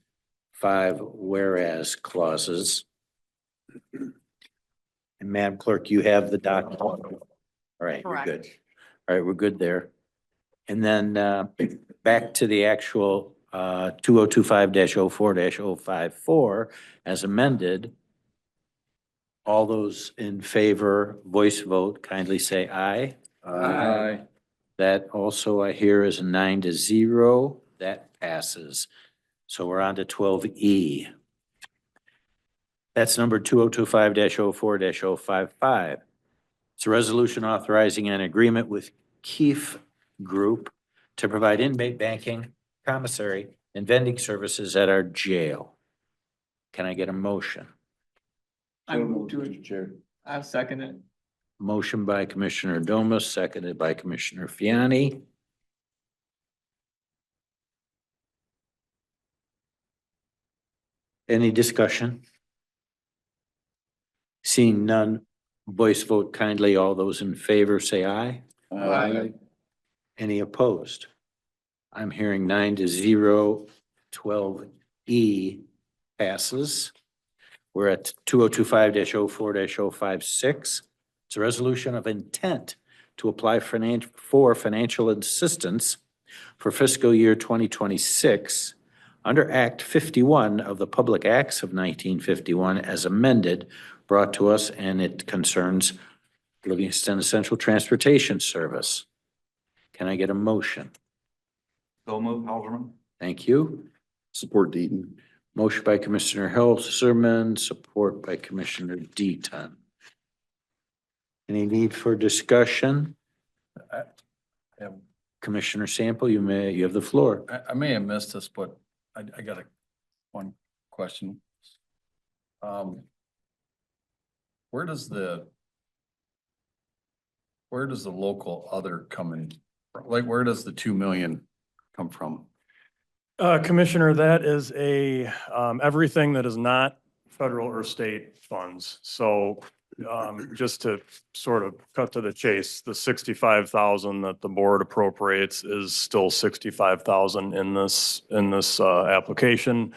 5 whereas clauses. And Madam Clerk, you have the document. All right, you're good. Correct. All right, we're good there. And then back to the actual 2025-04-054 as amended. All those in favor, voice vote, kindly say aye. Aye. That also I hear is a 9-0. That passes. So we're on to 12E. That's number 2025-04-055. It's a resolution authorizing an agreement with Keefe Group to provide inmate banking, commissary, and vending services at our jail. Can I get a motion? I move to it. Chair. I'll second it. Motion by Commissioner Domas, seconded by Commissioner Fiani. Any discussion? Seeing none, voice vote kindly. All those in favor say aye. Aye. Any opposed? I'm hearing 9-0, 12E passes. We're at 2025-04-056. It's a resolution of intent to apply for financial assistance for fiscal year 2026 under Act 51 of the Public Acts of 1951 as amended, brought to us, and it concerns Livingston Essential Transportation Service. Can I get a motion? So move, Alderman. Thank you. Support Deaton. Motion by Commissioner Hilserman, support by Commissioner Deaton. Any need for discussion? Yeah. Commissioner Sample, you have the floor. I may have missed this, but I got one question. Where does the local other come in? Like, where does the 2 million come from? Commissioner, that is everything that is not federal or state funds. So, just to sort of cut to the chase, the 65,000 that the board appropriates is still 65,000 in this application.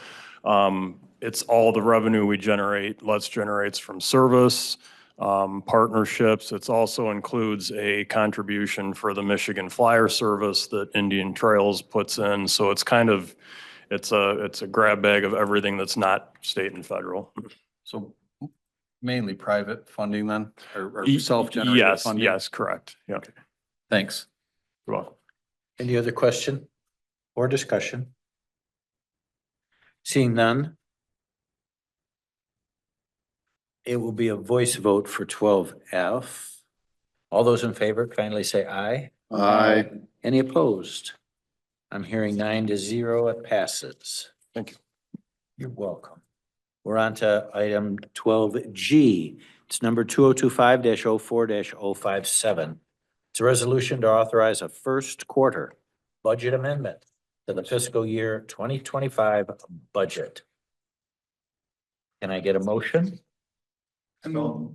It's all the revenue we generate, generates from service, partnerships. It also includes a contribution for the Michigan Flyer Service that Indian Trails puts in. So it's kind of, it's a grab bag of everything that's not state and federal. So mainly private funding then, or self-generated Yes, funding? yes, correct. Yeah. Thanks. You're welcome. Any other question or discussion? Seeing none, it will be a voice vote for 12F. All those in favor kindly say aye. Aye. Any opposed? I'm hearing 9-0, it passes. Thank you. You're welcome. We're on to item 12G. It's number 2025-04-057. It's a resolution to authorize a first quarter budget amendment to the fiscal year 2025 budget. Can I get a motion? I move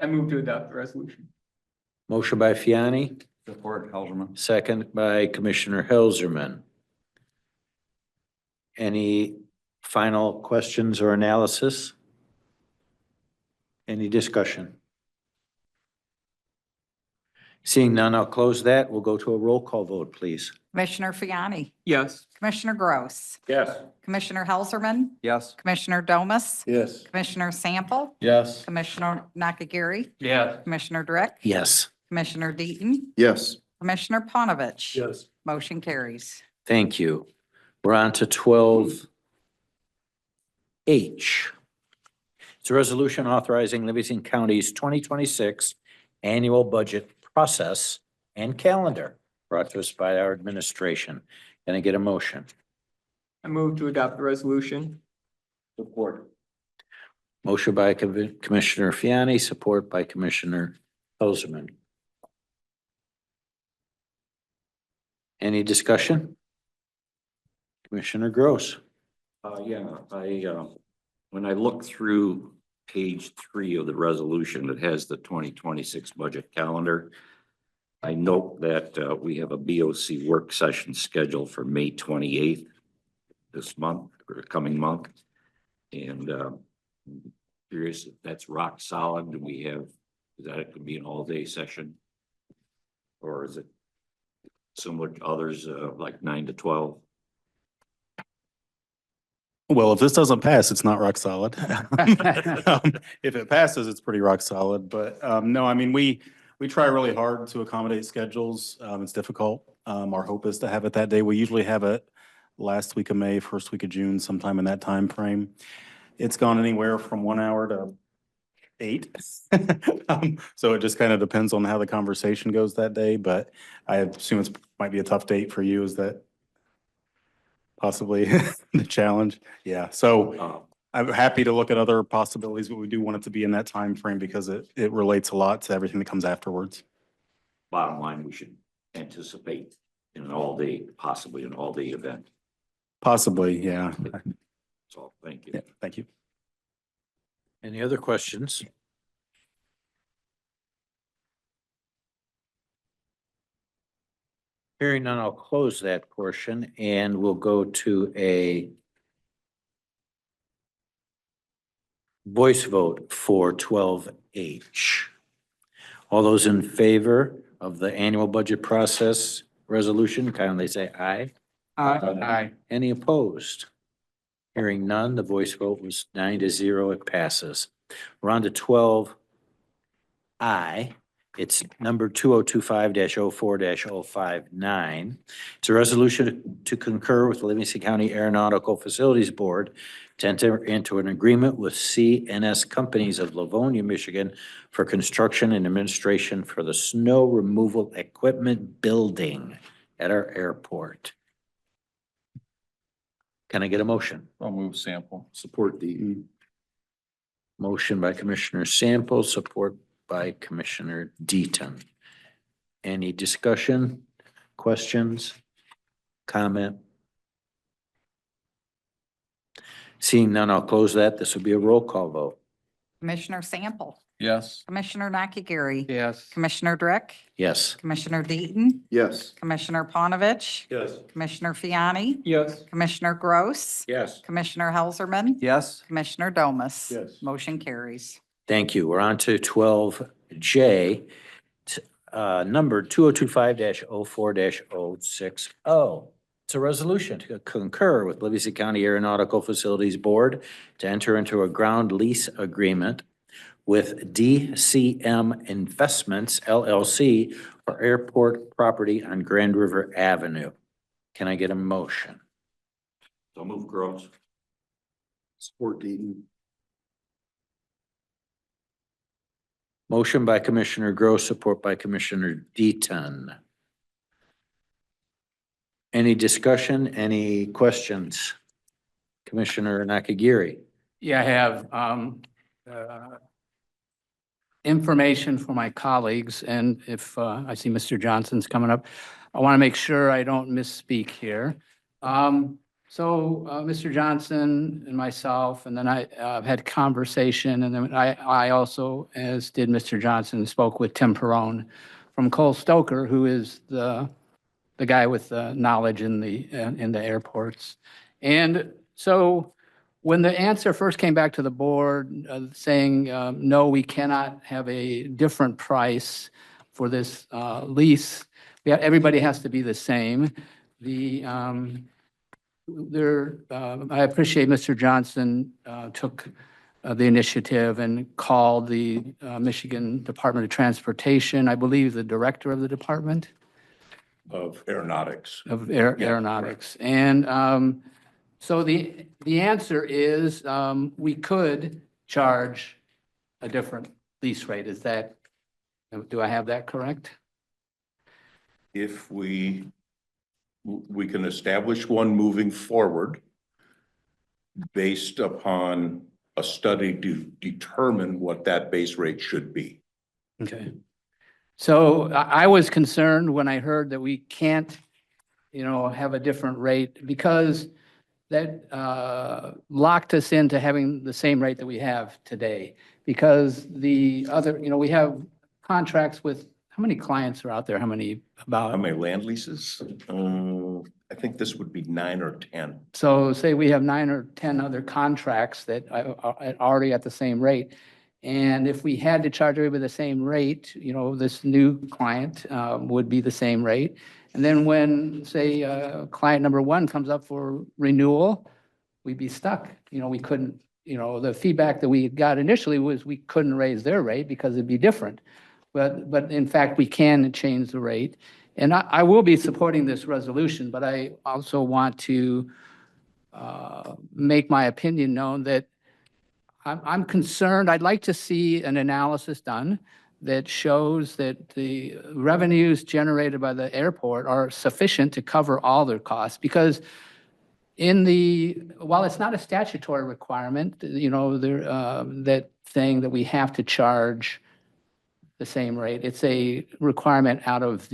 to adopt the resolution. Motion by Fiani, Support Helserman. second by Commissioner Helserman. Any final questions or analysis? Any discussion? Seeing none, I'll close that. We'll go to a roll call vote, please. Commissioner Fiani, Yes. Commissioner Gross, Yes. Commissioner Helserman, Yes. Commissioner Domas, Yes. Commissioner Sample, Yes. Commissioner Nakagiri, Yes. Commissioner Drick, Yes. Commissioner Deaton, Yes. Commissioner Panovich. Yes. Motion carries. Thank you. We're on to 12H. It's a resolution authorizing Livingston County's 2026 annual budget process and calendar, brought to us by our administration. Can I get a motion? I move to adopt the resolution. Support. Motion by Commissioner Fiani, support by Commissioner Helserman. Any discussion? Commissioner Gross. When I look through page 3 of the resolution that has the 2026 budget calendar, I note that we have a BOC work session scheduled for May 28th this month, or the coming month. And curious if that's rock solid. Do we have, is that it could be an all-day session? Or is it similar to others, like 9 to 12? Well, if this doesn't pass, it's not rock solid. If it passes, it's pretty rock solid, but no, I mean, we try really hard to accommodate schedules. It's difficult. Our hope is to have it that day. We usually have it last week of May, first week of June, sometime in that time frame. It's gone anywhere from 1 hour to 8. So it just kind of depends on how the conversation goes that day, but I assume it's might be a tough date for you. Is that possibly the challenge? Yeah, so I'm happy to look at other possibilities, but we do want it to be in that time frame because it relates a lot to everything that comes afterwards. Bottom line, we should anticipate in an all-day, possibly an all-day event. Possibly, yeah. That's all. Thank you. Yeah, thank you. Any other questions? Hearing none, I'll close that portion and we'll go to a voice vote for 12H. All those in favor of the annual budget process resolution, kindly say aye. Aye. Any opposed? Hearing none, the voice vote was 9-0, it passes. We're on to 12I. It's number 2025-04-059. It's a resolution to concur with the Livingston County Aeronautical Facilities Board to enter into an agreement with C&S Companies of Livonia, Michigan for construction and administration for the snow removal equipment building at our airport. Can I get a motion? I'll move sample. Support Deaton. Motion by Commissioner Sample, support by Commissioner Deaton. Any discussion, questions, comment? Seeing none, I'll close that. This will be a roll call vote. Commissioner Sample, Yes. Commissioner Nakagiri, Yes. Commissioner Drick, Yes. Commissioner Deaton, Yes. Commissioner Panovich, Yes. Commissioner Fiani, Yes. Commissioner Gross, Yes. Commissioner Helserman, Yes. Commissioner Domas. Yes. Motion carries. Thank you. We're on to 12J, number 2025-04-060. It's a resolution to concur with Livingston County Aeronautical Facilities Board to enter into a ground lease agreement with DCM Investments LLC for airport property on Grand River Avenue. Can I get a motion? So move Gross. Support Deaton. Motion by Commissioner Gross, support by Commissioner Deaton. Any discussion, any questions? Commissioner Nakagiri. Yeah, I have information for my colleagues, and if I see Mr. Johnson's coming up, I want to make sure I don't misspeak here. Mr. Johnson and myself, and then I had conversation, and then I also, as did Mr. Johnson, spoke with Tim Perrone from Cole Stoker, who is the guy with the knowledge in the airports. And so when the answer first came back to the board saying, no, we cannot have a different price for this lease, everybody has to be the same. I appreciate Mr. Johnson took the initiative and called the Michigan Department of Transportation, I believe the director of the department. Of Aeronautics. Aeronautics. And so the answer is we could charge a different lease rate. Do I have that correct? If we can establish one moving forward based upon a study to determine what that base rate should be. Okay. So I was concerned when I heard that we can't, have a different rate because that locked us into having the same rate that we have today. Because the other, we have contracts with, how many clients are out there? How many land leases? I think this would be 9 or 10. So say we have 9 or 10 other contracts that are already at the same rate. And if we had to charge everybody the same rate, this new client would be the same rate. And then when, say, client number 1 comes up for renewal, we'd be stuck. We couldn't, the feedback that we got initially was we couldn't raise their rate because it'd be different. But in fact, we can change the rate. And I will be supporting this resolution, but I also want to make my opinion known that I'm concerned. I'd like to see an analysis done that shows that the revenues generated by the airport are sufficient to cover all their costs. Because while it's not a statutory requirement, that saying that we have to charge the same rate, it's a requirement out of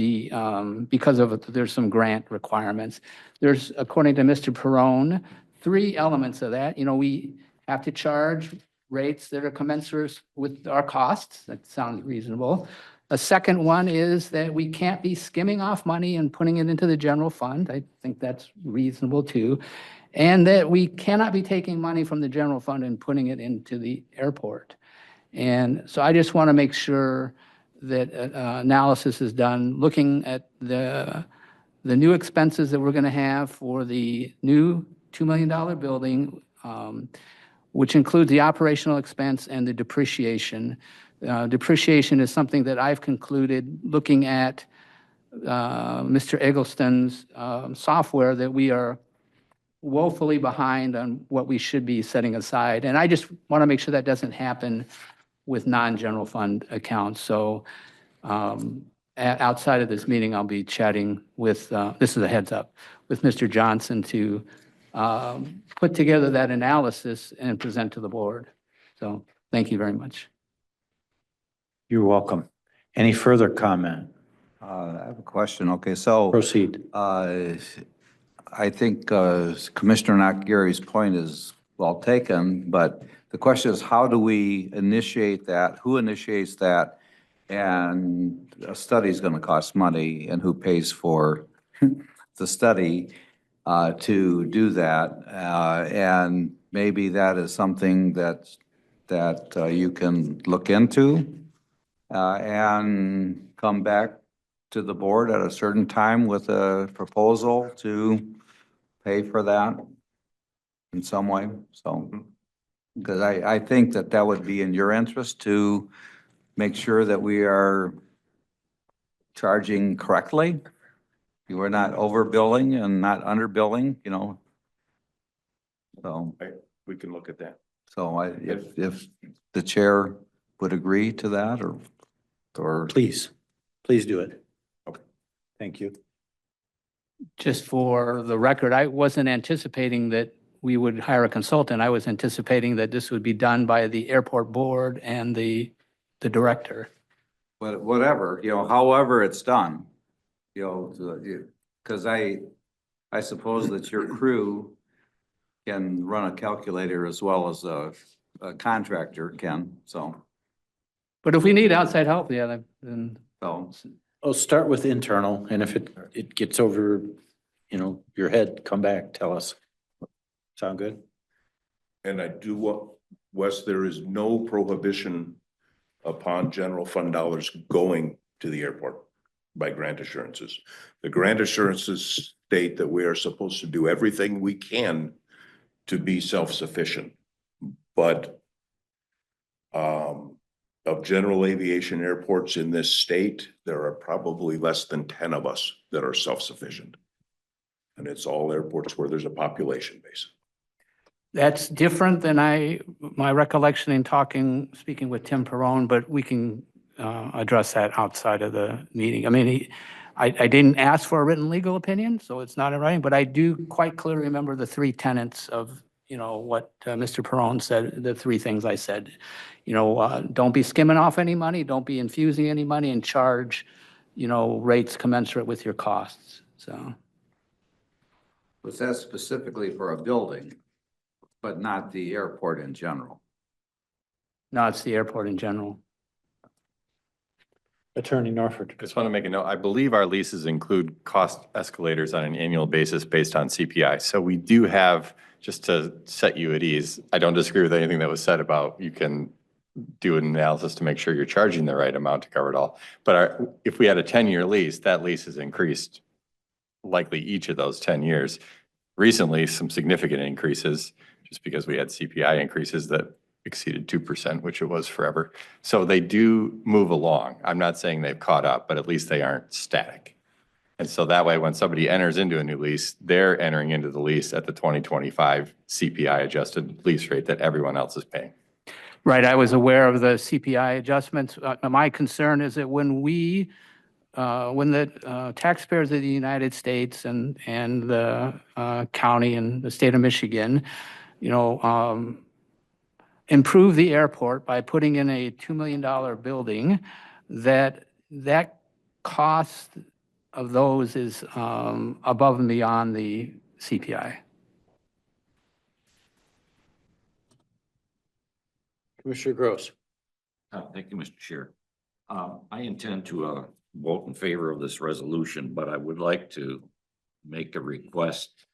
because there's some grant requirements. There's, according to Mr. Perrone, 3 elements of that. We have to charge rates that are commensurate with our costs. That sounds reasonable. A second one is that we can't be skimming off money and putting it into the general fund. I think that's reasonable too. And that we cannot be taking money from the general fund and putting it into the airport. And so I just want to make sure that analysis is done, looking at the new expenses that we're going to have for the new $2 million building, which includes the operational expense and the depreciation. Depreciation is something that I've concluded, looking at Mr. Eggleston's software, that we are woefully behind on what we should be setting aside. And I just want to make sure that doesn't happen with non-general fund accounts. So outside of this meeting, I'll be chatting with, this is a heads up, with Mr. Johnson to put together that analysis and present to the board. So thank you very much. You're welcome. Any further comment? I have a question. Okay, so. Proceed. I think Commissioner Nakagiri's point is well taken, but the question is, how do we initiate that? Who initiates that? And a study is going to cost money, and who pays for the study to do that? And maybe that is something that you can look into and come back to the board at a certain time with a proposal to pay for that in some way. So, because I think that that would be in your interest to make sure that we are charging correctly. You are not overbilling and not underbilling, you know. So, We can look at that. so if the chair would agree to that or. Please do it. Okay. Thank you. Just for the record, I wasn't anticipating that we would hire a consultant. I was anticipating that this would be done by the airport board and the director. But whatever, you know, however it's done, you know, because I suppose that your crew can run a calculator as well as a contractor can, so. But if we need outside help, yeah, then. So, I'll start with internal, and if it gets over, you know, your head, come back, tell us. Sound good? And I do what, Wes, there is no prohibition upon general fund dollars going to the airport by grant assurances. The grant assurances state that we are supposed to do everything we can to be self-sufficient. But of general aviation airports in this state, there are probably less than 10 of us that are self-sufficient. And it's all airports where there's a population base. That's different than my recollection in speaking with Tim Perrone, but we can address that outside of the meeting. I mean, I didn't ask for a written legal opinion, so it's not in writing, but I do quite clearly remember the three tenets of, you know, what Mr. Perrone said, the three things I said. You know, don't be skimming off any money, don't be infusing any money, and charge, you know, rates commensurate with your costs, so. was that specifically for a building, but not the airport in general? No, it's the airport in general. Attorney Norfolk. I just want to make a note. I believe our leases include cost escalators on an annual basis based on CPI. So we do have, just to set you at ease, I don't disagree with anything that was said about you can do an analysis to make sure you're charging the right amount to cover it all. But if we had a 10-year lease, that lease has increased likely each of those 10 years. Recently, some significant increases, just because we had CPI increases that exceeded 2%, which it was forever. So they do move along. I'm not saying they've caught up, but at least they aren't static. And so that way, when somebody enters into a new lease, they're entering into the lease at the 2025 CPI adjusted lease rate that everyone else is paying. Right, I was aware of the CPI adjustments. My concern is that when the taxpayers of the United States and the county and the state of Michigan, you know, improve the airport by putting in a $2 million building, that cost of those is above and beyond the CPI. Commissioner Gross. Thank you, Mr. Chair. I intend to vote in favor of this resolution, but I would like to make a request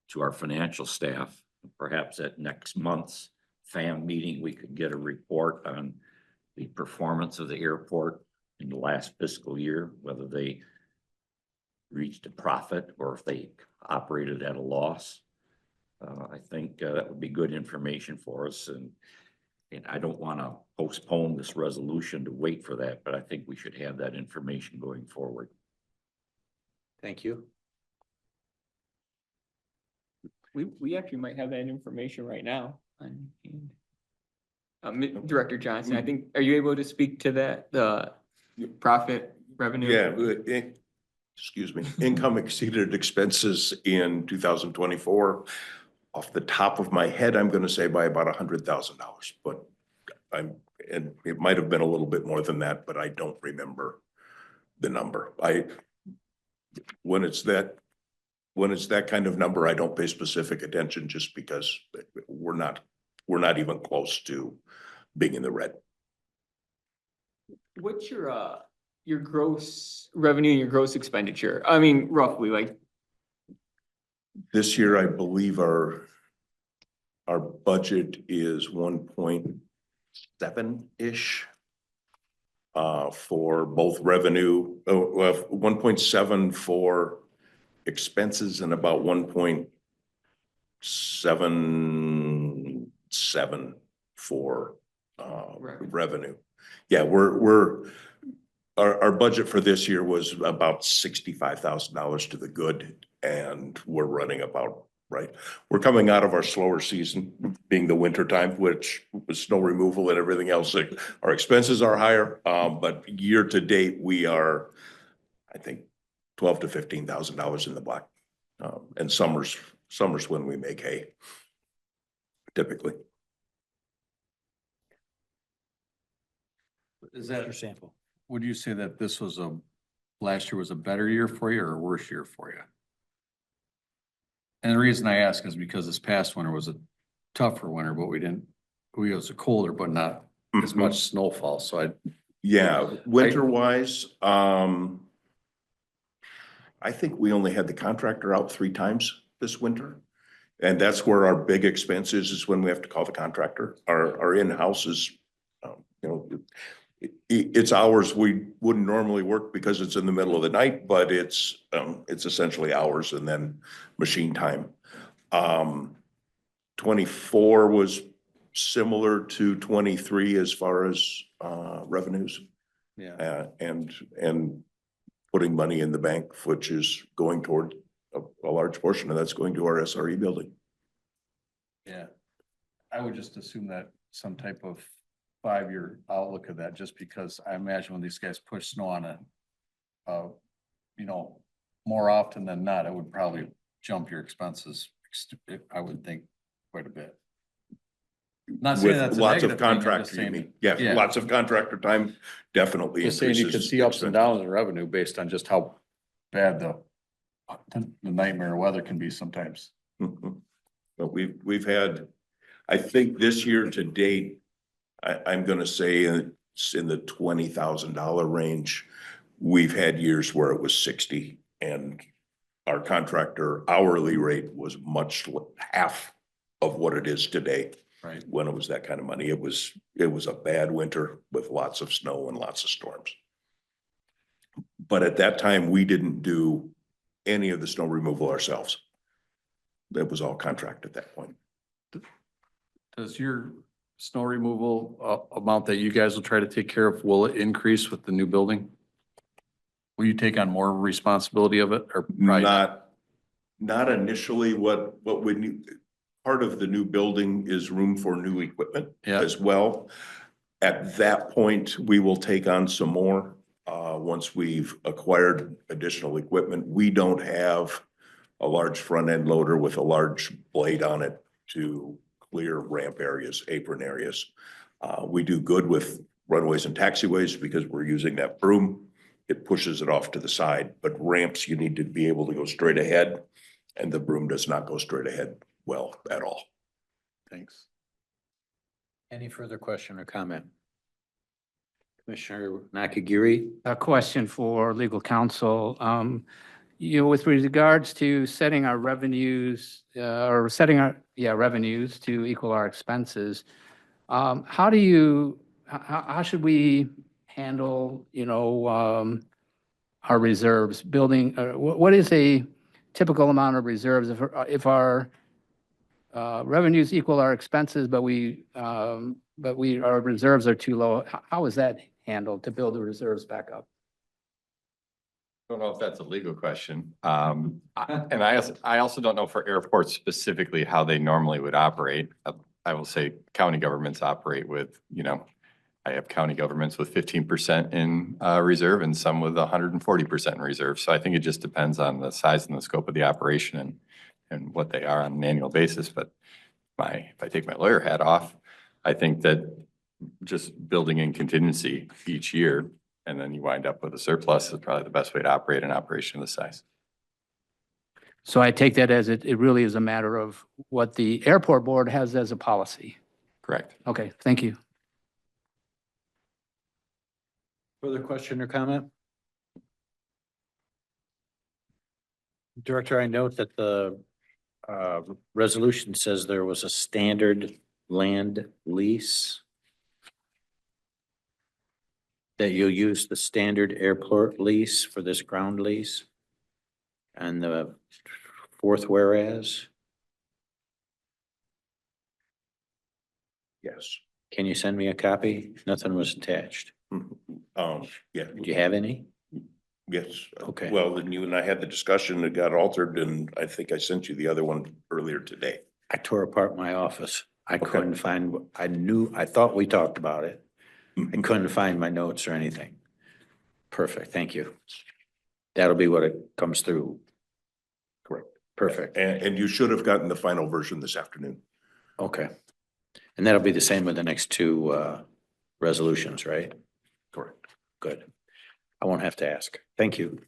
to our financial staff. Perhaps at next month's FAM meeting, we could get a report on the performance of the airport in the last fiscal year, whether they reached a profit or if they operated at a loss. I think that would be good information for us, and I don't want to postpone this resolution to wait for that, but I think we should have that information going forward. Thank you. We actually might have that information right now. Director Johnson, I think, are you able to speak to that, the profit revenue? Yeah, excuse me, income exceeded expenses in 2024. Off the top of my head, I'm gonna say by about $100,000, but and it might have been a little bit more than that, but I don't remember the number. When it's that kind of number, I don't pay specific attention just because we're not even close to being in the red. What's your gross revenue and your gross expenditure? I mean, roughly, like, This year, I believe our budget is 1.7-ish for both revenue, 1.7 for expenses and about 1.77 for revenue. Yeah, our budget for this year was about $65,000 to the good, and we're running about right. We're coming out of our slower season, being the winter time, which with snow removal and everything else, like, our expenses are higher. But year to date, we are, I think, $12,000 to $15,000 in the black. And summer's when we make hay, typically. Is that Your sample. Would you say that last year was a better year for you or a worse year for you? And the reason I ask is because this past winter was a tougher winter, but it was colder, but not as much snowfall. So winter wise, I think we only had the contractor out 3 times this winter. And that's where our big expense is when we have to call the contractor. Our in-house is, it's hours we wouldn't normally work because it's in the middle of the night, but it's essentially hours and then machine time. 24 was similar to 23 as far as revenues. Yeah. And putting money in the bank, which is going toward a large portion of that's going to our SRE building. Yeah. I would just assume that some type of 5-year outlook of that, just because I imagine when these guys push snow on it, more often than not, it would probably jump your expenses, I would think, quite a bit. Not saying that's With a lots of negative thing, I'm just contractor, you saying mean? that- Yeah, lots of contractor time definitely Just saying you increases could see ups and expenses. downs in revenue based on just how bad the nightmare weather can be sometimes. But we've had, I think this year to date, I'm gonna say it's in the $20,000 range. We've had years where it was 60, and our contractor hourly rate was much half of what it is today. Right. When it was that kind of money. It was a bad winter with lots of snow and lots of storms. But at that time, we didn't do any of the snow removal ourselves. That was all contract at that point. Does your snow removal amount that you guys will try to take care of, will it increase with the new building? Will you take on more responsibility of it or? probably Not initially. What we need, part of the new building is room for new equipment as well. At that point, we will take on some more once we've acquired additional equipment. We don't have a large front end loader with a large blade on it to clear ramp areas, apron areas. We do good with runways and taxiways because we're using that broom. It pushes it off to the side, but ramps, you need to be able to go straight ahead, and the broom does not go straight ahead well at all. Thanks. Any further question or comment? Commissioner Nakagiri? A question for legal counsel. With regards to setting our revenues, revenues to equal our expenses, how should we handle, our reserves building? What is a typical amount of reserves if our revenues equal our expenses, but our reserves are too low? How is that handled to build the reserves back up? Don't know if that's a legal question. And I also don't know for airports specifically how they normally would operate. I will say county governments operate with, I have county governments with 15% in reserve and some with 140% in reserve. So I think it just depends on the size and the scope of the operation and what they are on an annual basis. But if I take my lawyer hat off, I think that just building in contingency each year and then you wind up with a surplus is probably the best way to operate an operation of this size. So I take that as it really is a matter of what the airport board has as a policy. Correct. Okay, thank you. Further question or comment? Director, I note that the resolution says there was a standard land lease, that you'll use the standard airport lease for this ground lease. And the fourth whereas, Yes. can you send me a copy? Nothing was attached. Yeah. Do you have any? Yes. Okay. Well, then you and I had the discussion, it got altered, and I think I sent you the other one earlier today. I tore apart my office. I Okay. couldn't find, I thought we talked about it. I couldn't find my notes or anything. Perfect, thank you. That'll be what it comes through. Correct. Perfect, And you should have gotten the final version this afternoon. okay. And that'll be the same with the next two resolutions, right? Correct. Good. I won't have to ask. Thank you.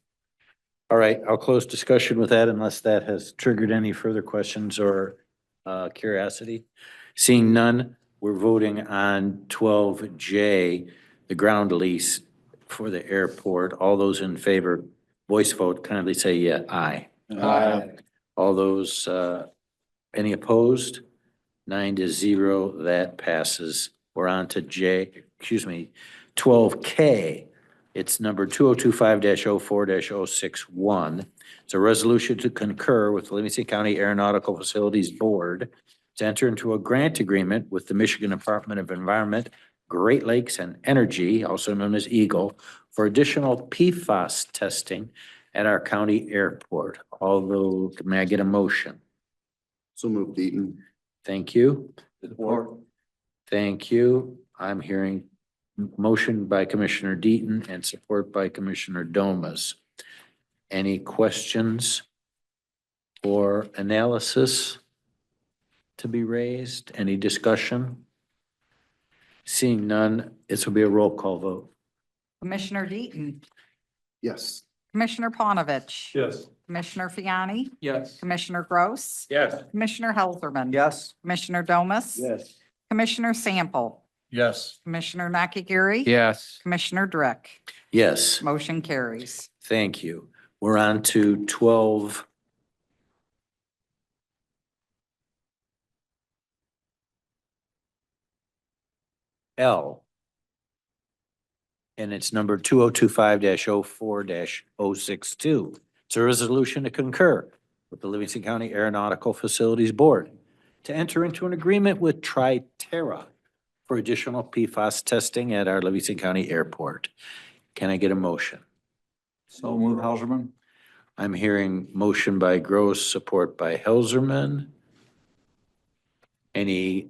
All right, I'll close discussion with that unless that has triggered any further questions or curiosity. Seeing none, we're voting on 12J, the ground lease for the airport. All those in favor, voice vote, kindly say yeah, aye. Aye. All those, any opposed? 9-0, that passes. We're on to 12K. It's number 2025-04-061. It's a resolution to concur with the Livingston County Aeronautical Facilities Board to enter into a grant agreement with the Michigan Department of Environment, Great Lakes and Energy, also known as EAGLE, for additional PFAS testing at our county airport. Although, may I get a motion? So moved, Deaton. Thank you. Thank you. I'm hearing motion by Commissioner Deaton and support by Commissioner Domas. Any questions or analysis to be raised? Any discussion? Seeing none, this will be a roll call vote. Commissioner Deaton, Yes. Commissioner Panovich. Yes. Commissioner Fiani, Yes. Commissioner Gross, Yes. Commissioner Helserman. Yes. Commissioner Domas. Yes. Commissioner Sample, Yes. Commissioner Nakagiri. Yes. Commissioner Drick. Yes, Motion carries. thank you. We're on to 12. L. And it's number 2025-04-062. It's a resolution to concur with the Livingston County Aeronautical Facilities Board to enter into an agreement with Tri-Terra for additional PFAS testing at our Livingston County Airport. Can I get a motion? So move, Helserman. I'm hearing motion by Gross, support by Helserman. Any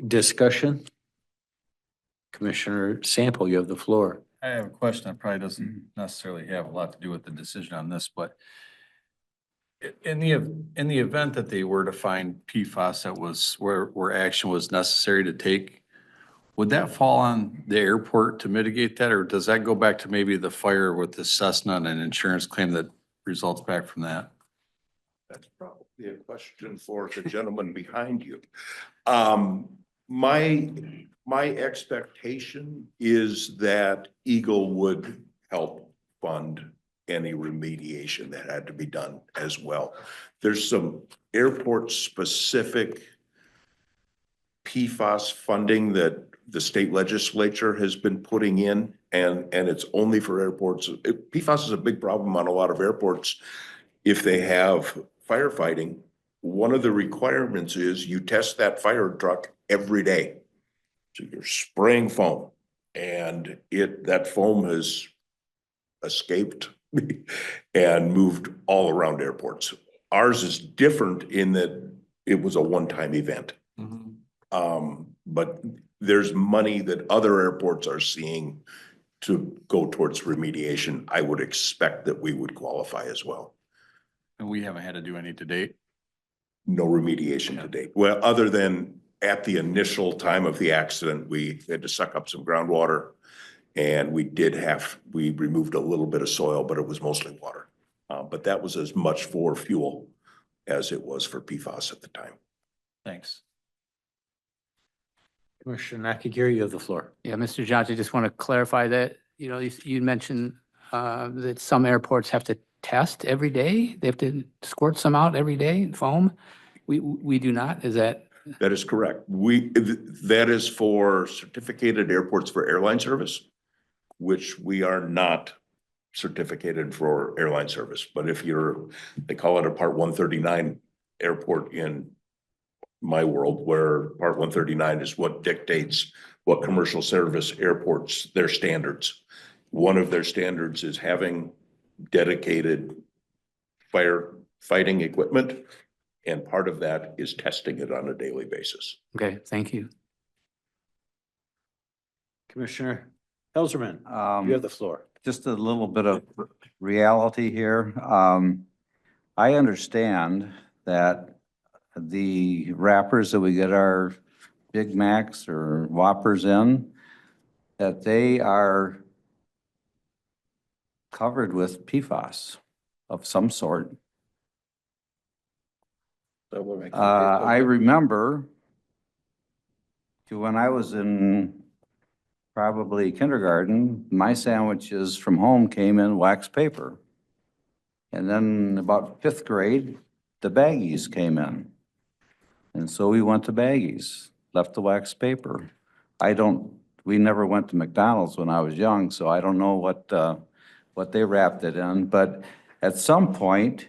discussion? Commissioner Sample, you have the floor. I have a question that probably doesn't necessarily have a lot to do with the decision on this, but in the event that they were to find PFAS that was where action was necessary to take, would that fall on the airport to mitigate that, or does that go back to maybe the fire with the Cessna and an insurance claim that results back from that? That's probably a question for the gentleman behind you. My expectation is that Eagle would help fund any remediation that had to be done as well. There's some airport-specific PFAS funding that the state legislature has been putting in, and it's only for airports. PFAS is a big problem on a lot of airports. If they have firefighting, one of the requirements is you test that fire truck every day. So you're spraying foam, and that foam has escaped and moved all around airports. Ours is different in that it was a one-time event. But there's money that other airports are seeing to go towards remediation. I would expect that we would qualify as well. And we haven't had to do any to date. No remediation to date. Well, other than at the initial time of the accident, we had to suck up some groundwater. And we removed a little bit of soil, but it was mostly water. But that was as much for fuel as it was for PFAS at the time. Thanks. Commissioner Nakagiri, you have the floor. Yeah, Mr. Johnson, I just want to clarify that, you mentioned that some airports have to test every day. They have to squirt some out every day, foam. We do not, is that? That is correct. That is for certificated airports for airline service, which we are not certificated for airline service. But if they call it a Part 139 airport in my world, where Part 139 is what dictates what commercial service airports, their standards. One of their standards is having dedicated firefighting equipment. And part of that is testing it on a daily basis. Okay, thank you. Commissioner Helserman, you have the floor. Just a little bit of reality here. I understand that the wrappers that we get our Big Macs or Whoppers in, that they are covered with PFAS of some sort. I remember when I was in probably kindergarten, my sandwiches from home came in wax paper. And then about 5th grade, the baggies came in. And so we went to baggies, left the wax paper. We never went to McDonald's when I was young, so I don't know what they wrapped it in. But at some point,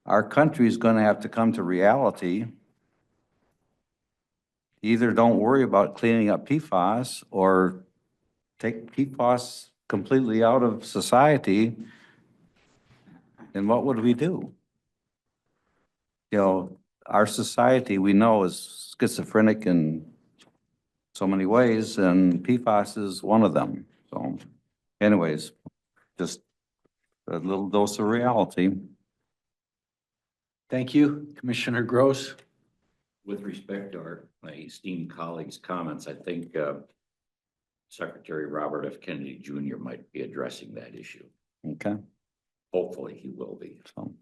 our country is going to have to come to reality. Either don't worry about cleaning up PFAS or take PFAS completely out of society. And what would we do? Our society, we know, is schizophrenic in so many ways, and PFAS is one of them. So anyways, just a little dose of reality. Thank you. Commissioner Gross. With respect to my esteemed colleagues' comments, I think Secretary Robert F. Kennedy Jr. might be addressing that issue. Okay. Hopefully he will be. So.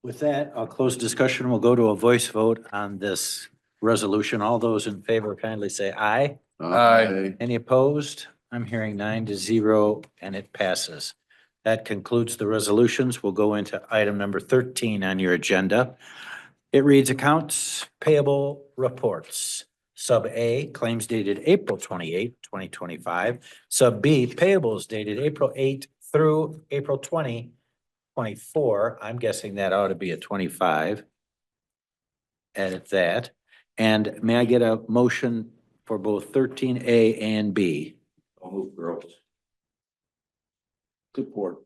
With that, I'll close discussion. We'll go to a voice vote on this resolution. All those in favor kindly say aye. Aye. Any opposed? I'm hearing 9-0 and it passes. That concludes the resolutions. We'll go into item number 13 on your agenda. It reads accounts payable reports. Sub A, claims dated April 28, 2025. Sub B, payables dated April 8 through April 2024. I'm guessing that ought to be a 25. Edit that. And may I get a motion for both 13A and B? I'll move Gross. Support.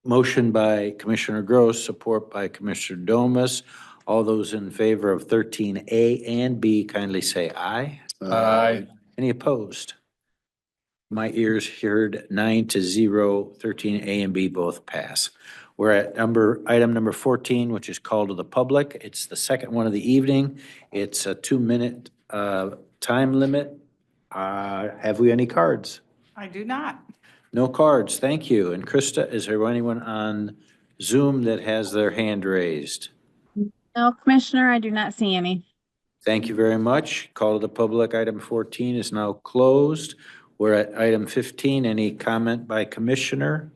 Motion by Commissioner Gross, support by Commissioner Domas. All those in favor of 13A and B kindly say aye. Aye. Any opposed? My ears heard 9-0, 13A and B both pass. We're at item number 14, which is call to the public. It's the second one of the evening. It's a 2-minute time limit. Have we any cards? I do not. No cards, thank you. And Krista, is there anyone on Zoom that has their hand raised? No, Commissioner, I do not see any. Thank you very much. Call to the public, item 14 is now closed. We're at item 15. Any comment by Commissioner?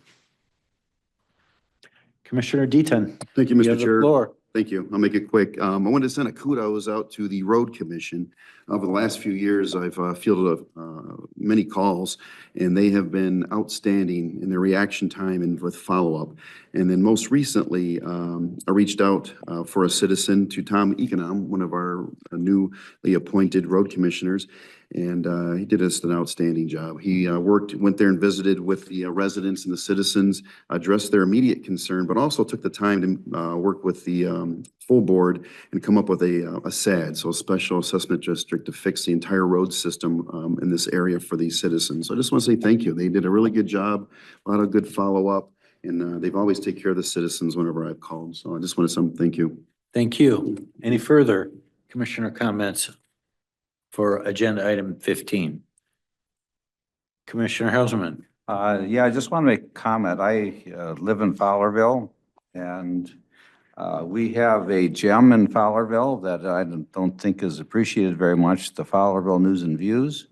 Commissioner Deaton. Thank you, You Mr. have the Chair. floor. Thank you. I'll make it quick. I wanted to send a kudos out to the Road Commission. Over the last few years, I've fielded many calls, and they have been outstanding in their reaction time and with follow-up. And then most recently, I reached out for a citizen to Tom Econom, one of our newly appointed road commissioners, and he did us an outstanding job. He went there and visited with the residents and the citizens, addressed their immediate concern, but also took the time to work with the full board and come up with a SAD, so a Special Assessment District, to fix the entire road system in this area for these citizens. So I just want to say thank you. They did a really good job, a lot of good follow-up, and they've always taken care of the citizens whenever I've called. So I just want to say thank you. Thank you. Any further commissioner comments for agenda item 15? Commissioner Helserman. Yeah, I just want to make a comment. I live in Fowlerville, and we have a gem in Fowlerville that I don't think is appreciated very much, the Fowlerville News and Views.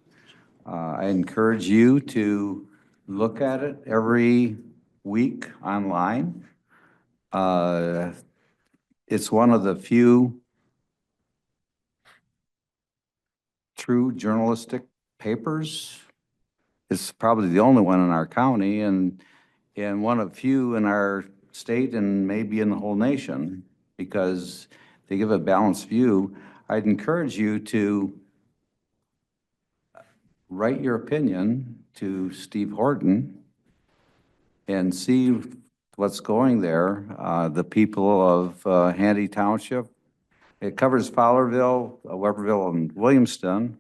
I encourage you to look at it every week online. It's one of the few true journalistic papers. It's probably the only one in our county and one of few in our state and maybe in the whole nation, because they give a balanced view. I'd encourage you to write your opinion to Steve Horton and see what's going there. The people of Handy Township. It covers Fowlerville, Weberville, and Williamston.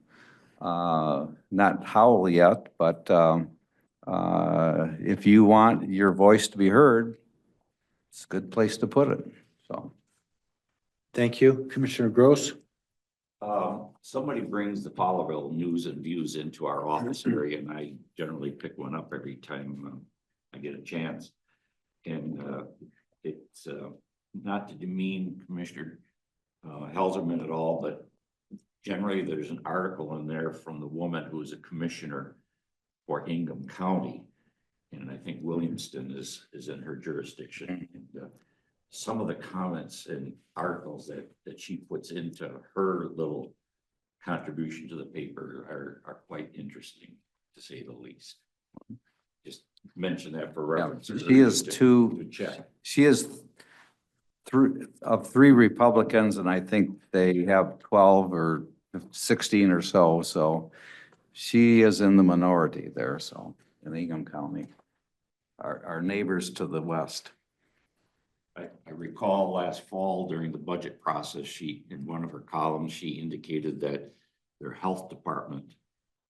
Not Howell yet, but if you want your voice to be heard, it's a good place to put it, so. Thank you. Commissioner Gross. Somebody brings the Fowlerville News and Views into our office area, and I generally pick one up every time I get a chance. And it's not to demean Commissioner Helserman at all, but generally there's an article in there from the woman who is a commissioner for Ingham County. And I think Williamston is in her jurisdiction. And some of the comments and articles that she puts into her little contribution to the paper are quite interesting, to say the least. Just mention that for reference. She is she is three Republicans, and I think they have 12 or 16 or so. So she is in the minority there, so in Ingham County, our neighbors to the west. I recall last fall during the budget process, in one of her columns, she indicated that their health department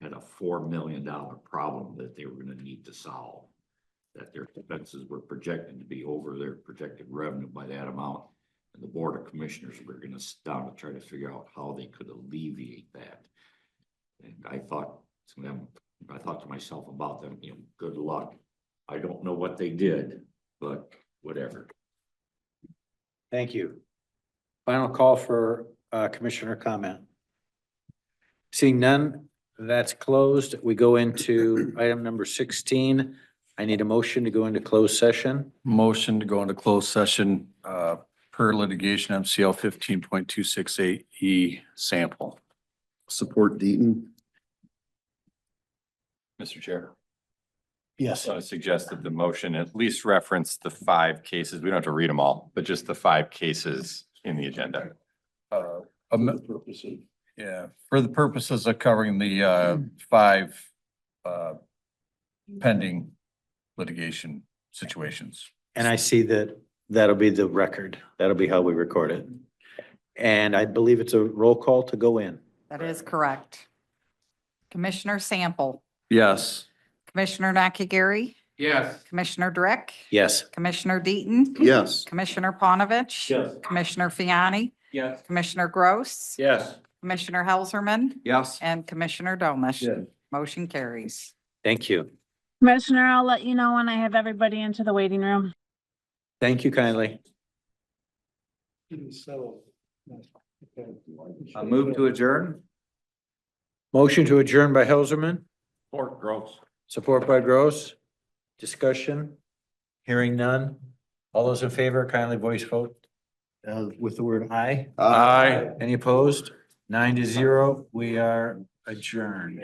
had a $4 million problem that they were going to need to solve, that their expenses were projected to be over their projected revenue by that amount. And the Board of Commissioners were going to sit down to try to figure out how they could alleviate that. And I thought to myself about them, good luck. I don't know what they did, but whatever. Thank you. Final call for commissioner comment. Seeing none, that's closed. We go into item number 16. I need a motion to go into closed session. Motion to go into closed session per litigation MCL 15.268E sample. Support Deaton. Mr. Chair. Yes. I suggest that the motion at least reference the 5 cases. We don't have to read them all, but just the 5 cases in the agenda. Yeah, for the purposes of covering the 5 pending litigation situations. And I see that that'll be the record. That'll be how we record it. And I believe it's a roll call to go in. That is correct. Commissioner Sample, Yes. Commissioner Nakagiri, Yes. Commissioner Drick, Yes. Commissioner Deaton, Yes. Commissioner Panovich. Yes. Commissioner Fiani, Yes. Commissioner Gross, Yes. Commissioner Helserman, Yes. and Commissioner Domish. Yes. Motion carries. Thank you. Commissioner, I'll let you know when I have everybody into the waiting room. Thank you kindly. A move to adjourn? Motion to adjourn by Helserman, Support Gross. support by Gross. Discussion? Hearing none. All those in favor, kindly voice vote with the word aye. Aye. Any opposed? 9-0. We are adjourned.